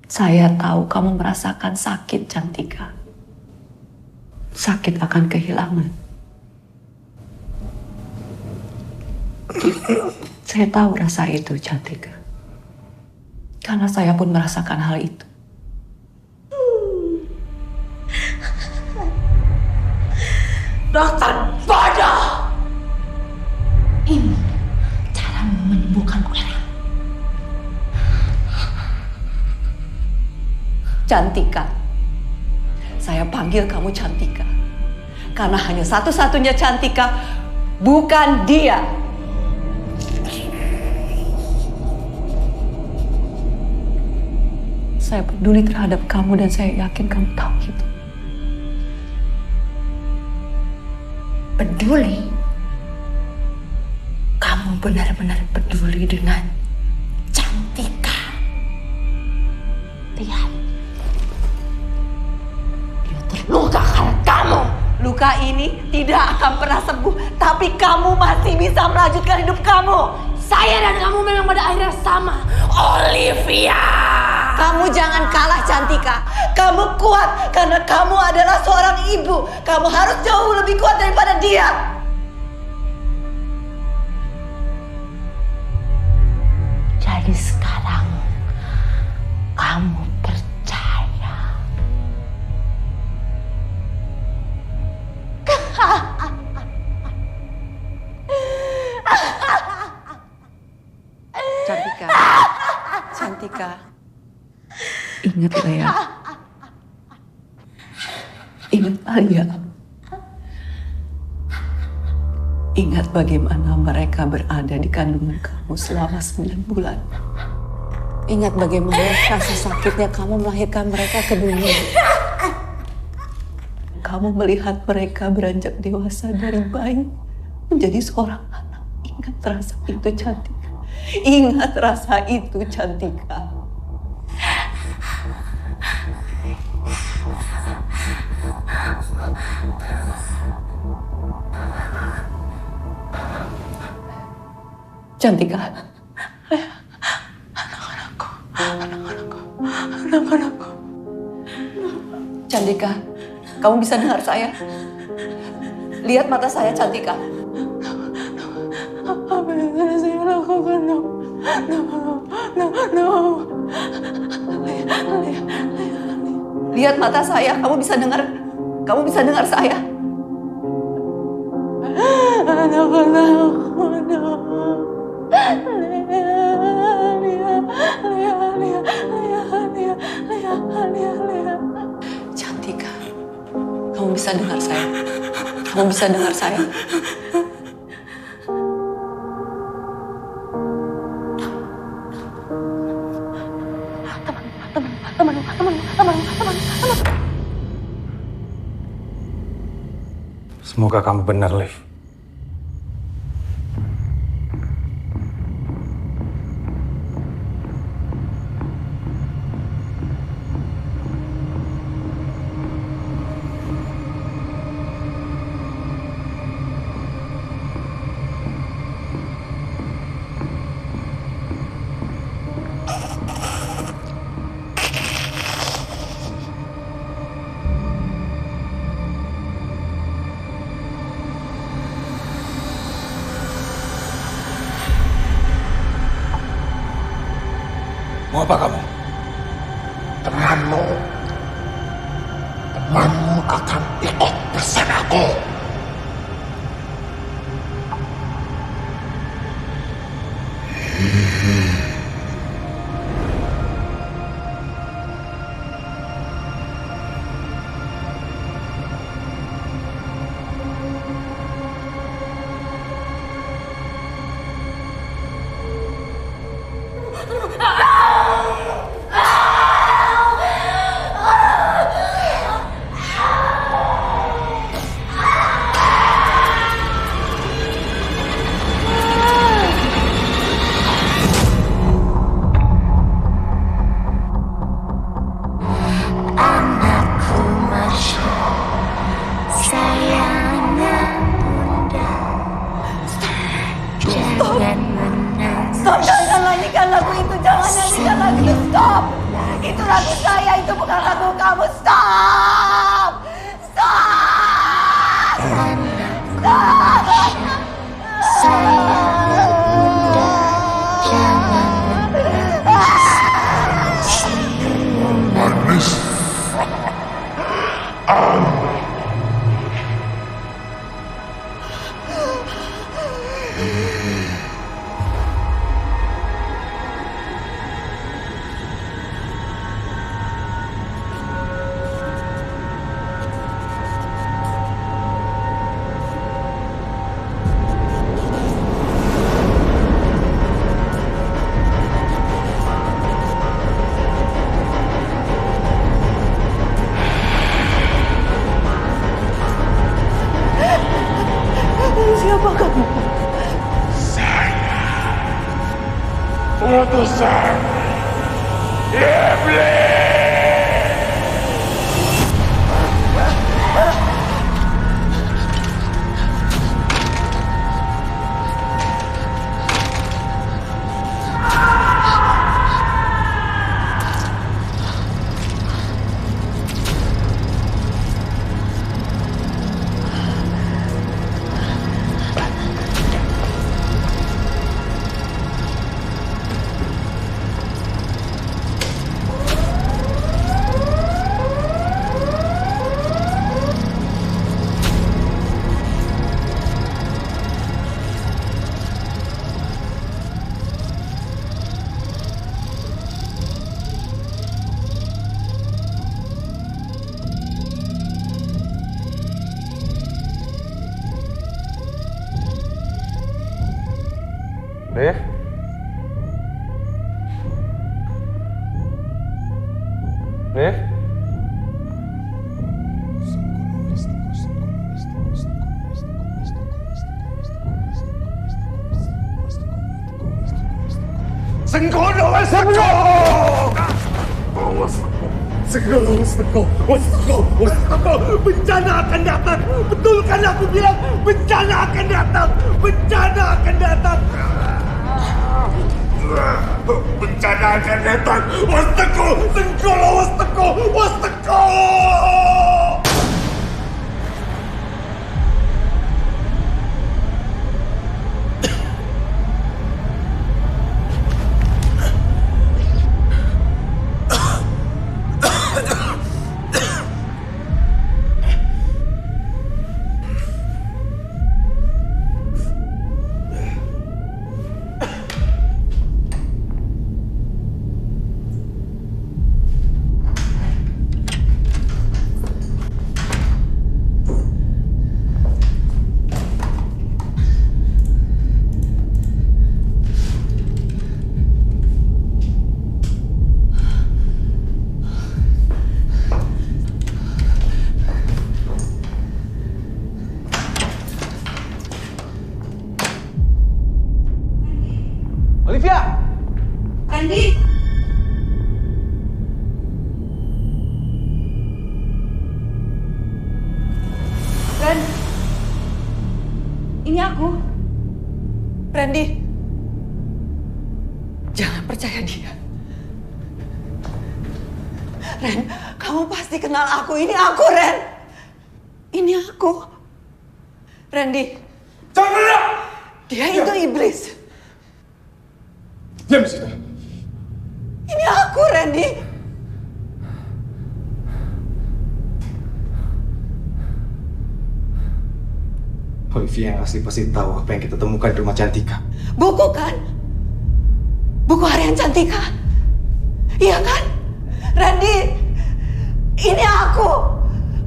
Saya tahu kamu merasakan sakit, Cantika. Sakit akan kehilangan. Saya tahu rasa itu, Cantika. Karena saya pun merasakan hal itu. Dokter bodoh! Ini cara menyembuhkan Clara. Cantika. Saya panggil kamu Cantika. Karena hanya satu-satunya Cantika, bukan dia. Saya peduli terhadap kamu dan saya yakin kamu tahu itu. Peduli? Kamu benar-benar peduli dengan Cantika. Lihat. Dia terluka karena kamu. Luka ini tidak akan pernah sembuh, tapi kamu masih bisa melanjutkan hidup kamu. Saya dan kamu memang pada akhirnya sama, Olivia. Kamu jangan kalah, Cantika. Kamu kuat karena kamu adalah seorang ibu. Kamu harus jauh lebih kuat daripada dia. Jadi sekarang kamu percaya. Cantika. Cantika. Ingat Lea. Ingat Alia. Ingat bagaimana mereka berada di kandungan kamu selama 9 bulan. Ingat bagaimana rasa sakitnya kamu melahirkan mereka ke dunia. Kamu melihat mereka beranjak dewasa dari bayi menjadi seorang anak. Ingat rasa itu, Cantika. Ingat rasa itu, Cantika. Cantika. Anak-anakku. Cantika, kamu bisa dengar saya? Lihat mata saya, Cantika. Apa yang harus saya lakukan, no. Lihat mata saya, kamu bisa dengar saya. Anak-anakku, no. Cantika, kamu bisa dengar saya. Kamu bisa dengar saya. Semoga kamu benar, Liv. Mau apa kamu? Temanmu akan ikut bersamaku. Stop, jangan nyanyikan lagu itu. Jangan nyanyikan lagu itu. Stop. Itu lagu saya, itu bukan lagu kamu. Stop. Stop. Stop. Manis. utusan iblis. Dev? Dev? Senggono Wasteko! Senggono Wasteko! Bencana akan datang! Betul kan aku bilang bencana akan datang! Bencana akan datang! Bencana akan datang! Wasteko! Senggono Wasteko! Wasteko! Olivia! Randy! Ren, ini aku. Randy, jangan percaya dia. Ren, kamu pasti kenal aku. Ini aku, Ren. Ini aku. Randy. Jangan! Dia itu iblis. Diam di situ. Ini aku, Randy. Olivia yang asli pasti tahu apa yang kita temukan di rumah Cantika. Buku kan? Buku harian Cantika. Iya kan? Randy, ini aku.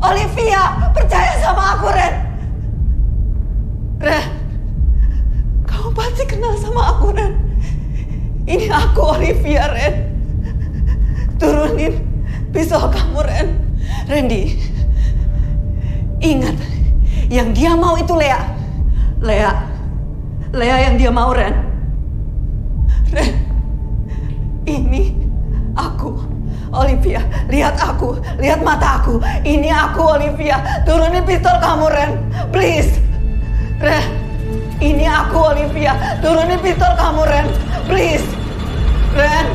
Olivia, percaya sama aku, Ren. Ren, kamu pasti kenal sama aku, Ren. Ini aku, Olivia, Ren. Turunin pisau kamu, Ren. Randy, ingat, yang dia mau itu Lea. Lea yang dia mau, Ren. Ren, ini aku, Olivia. Lihat aku, lihat mata aku. Ini aku, Olivia. Turunin pistol kamu, Ren. Please. Ren, ini aku, Olivia. Turunin pistol kamu, Ren. Please. Ren.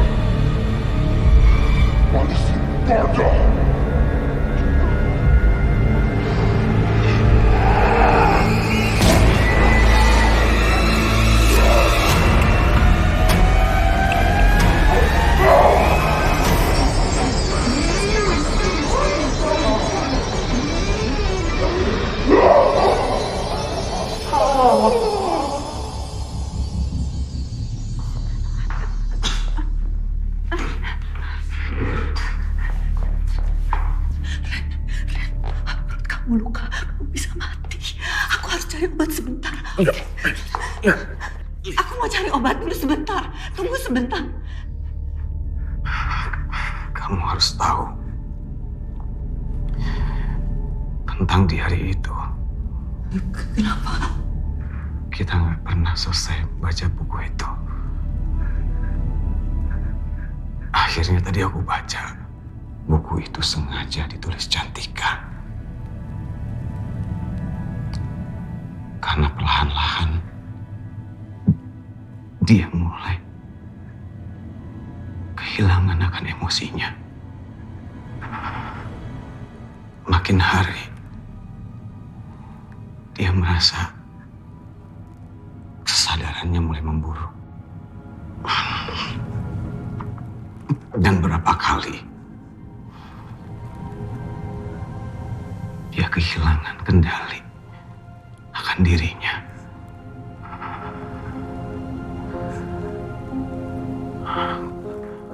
Kamu luka, kamu bisa mati. Aku harus cari obat sebentar. Aku mau cari obat dulu sebentar. Tunggu sebentar. Kamu harus tahu tentang di hari itu. Kenapa? Kita nggak pernah selesai baca buku itu. Akhirnya tadi aku baca buku itu sengaja ditulis Cantika. Karena perlahan-lahan dia mulai kehilangan akan emosinya. Makin hari dia merasa kesadarannya mulai memburuk. Dan berapa kali dia kehilangan kendali akan dirinya.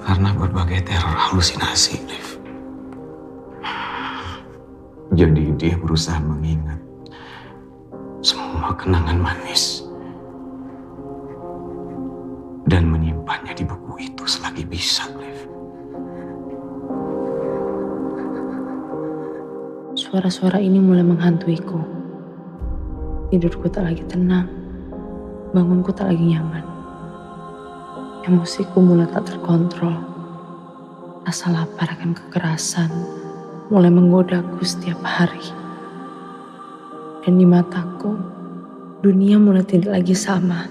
Karena berbagai teror halusinasi, Liv. Jadi dia berusaha mengingat semua kenangan manis dan menyimpannya di buku itu selagi bisa, Liv. Suara-suara ini mulai menghantuiku. Tidurku tak lagi tenang, bangunku tak lagi nyaman. Emosiku mulai tak terkontrol. Rasa lapar akan kekerasan mulai menggodaku setiap hari. Dan di mataku, dunia mulai tidak lagi sama.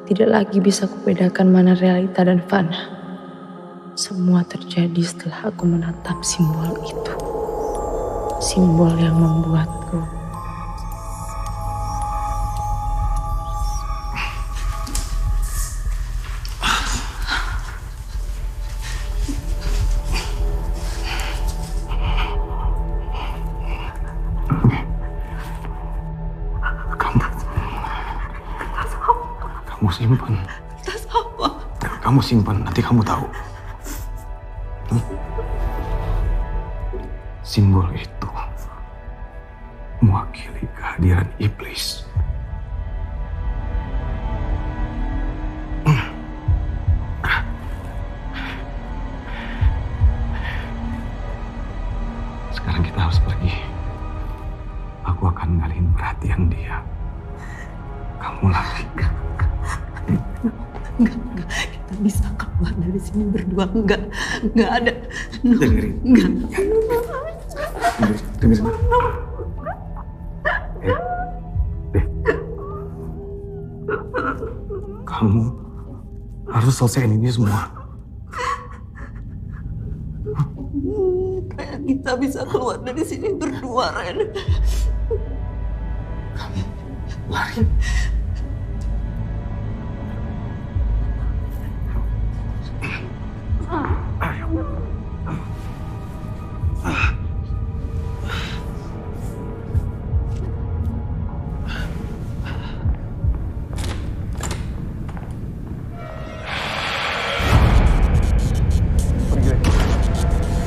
Tidak lagi bisa kubedakan mana realita dan fana. Semua terjadi setelah aku menatap simbol itu. Simbol yang membuatku simpan. Tas apa? Kamu simpan, nanti kamu tahu. Simbol itu mewakili kehadiran iblis. Sekarang kita harus pergi. Aku akan ngalihin perhatian dia. Kamu lari. Enggak. Kita bisa keluar dari sini berdua. Enggak ada. No. Dengerin. Enggak. Dengerin. Kamu harus selesaiin ini semua. Kayak kita bisa keluar dari sini berdua, Ren. Kamu lari.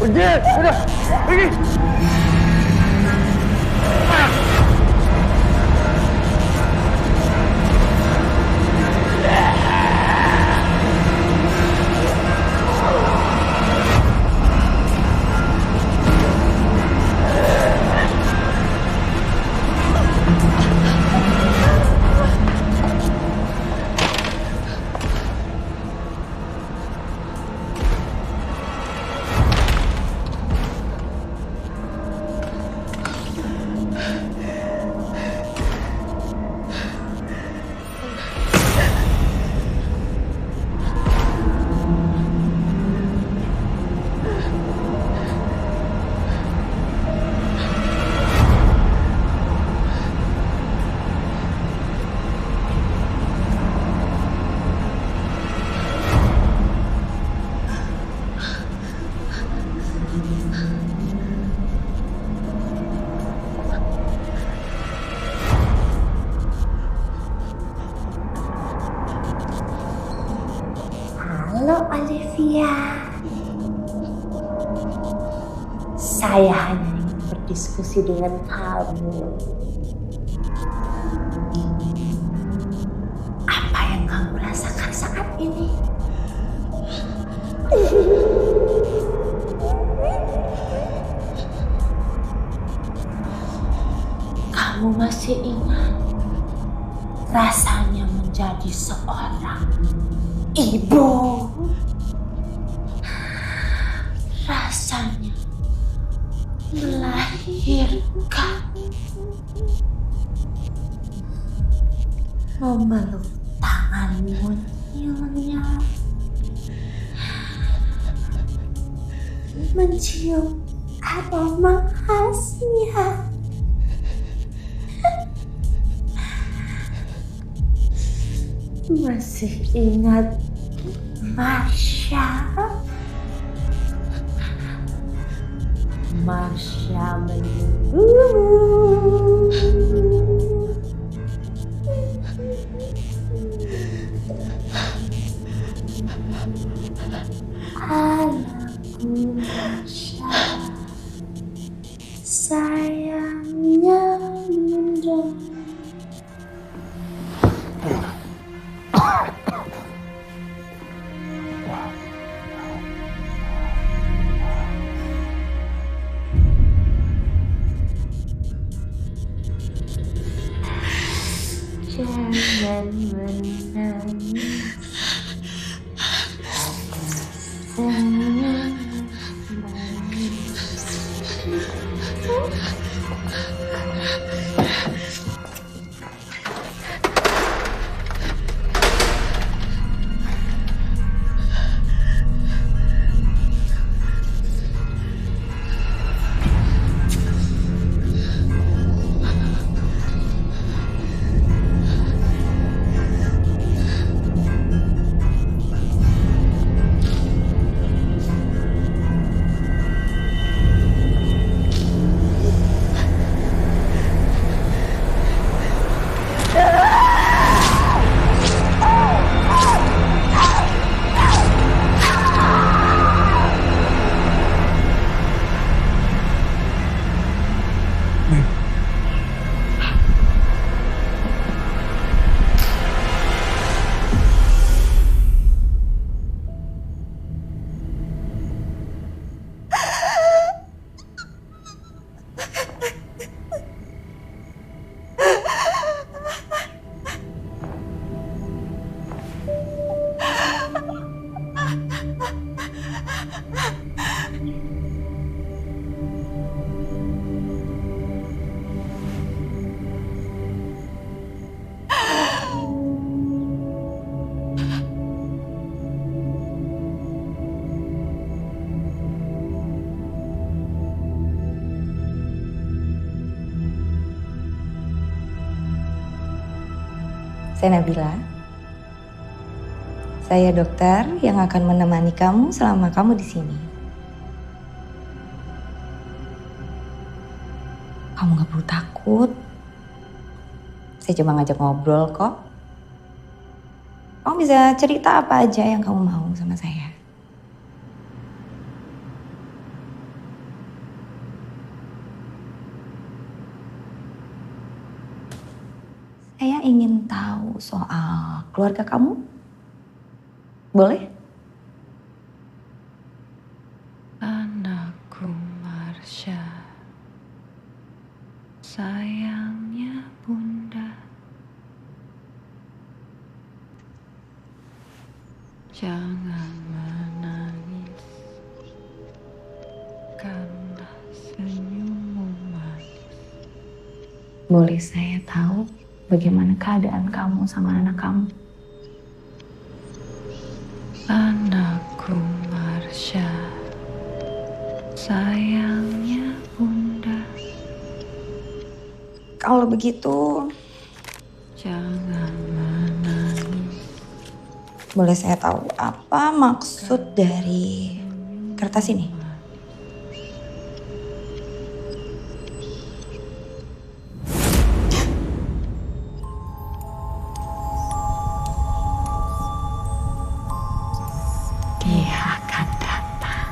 Pergi, udah, pergi. Halo Olivia. Saya hanya ingin berdiskusi dengan kamu. Apa yang kamu rasakan saat ini? Kamu masih ingat rasanya menjadi seorang ibu? melahirkan, memeluk tanganmu Nyonya, mencium aroma khasnya. Masih ingat Marsha? Marsha menunggumu. Anakku Marsha, sayangnya Bunda. Jangan menangis. Senyum Saya Nabila. Saya dokter yang akan menemani kamu selama kamu di sini. Kamu gak perlu takut. Saya cuma ngajak ngobrol kok. Kamu bisa cerita apa aja yang kamu mau sama saya. Saya ingin tahu soal keluarga kamu. Boleh? Anakku Marsha, sayangnya Bunda. Jangan menangis karena senyummu manis. Boleh saya tahu bagaimana keadaan kamu sama anak kamu? Anakku Marsha, sayangnya Bunda. Kalau begitu, jangan menangis. boleh saya tahu apa maksud dari kertas ini? Dia akan datang.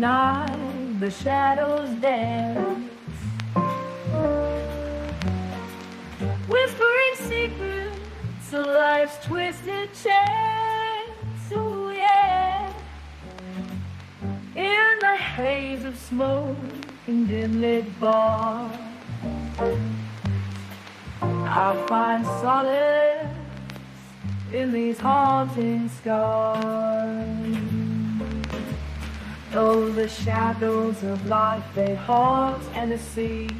night the shadows dance, whispering secrets of life's twisted chance. Oh yeah, in the haze of smoke and dim-lit bar, I find solace in these haunting scars. Oh, the shadows of life, they haunt and deceive.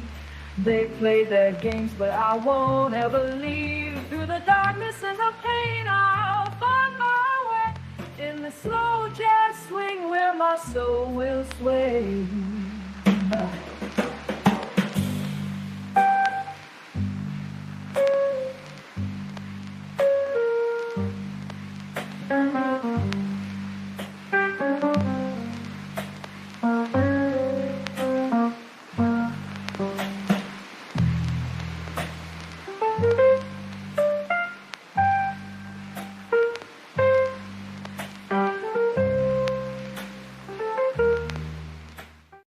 They play their games, but I won't ever leave. Through the darkness and the pain, I'll find my way in the slow jazz swing where my soul will sway.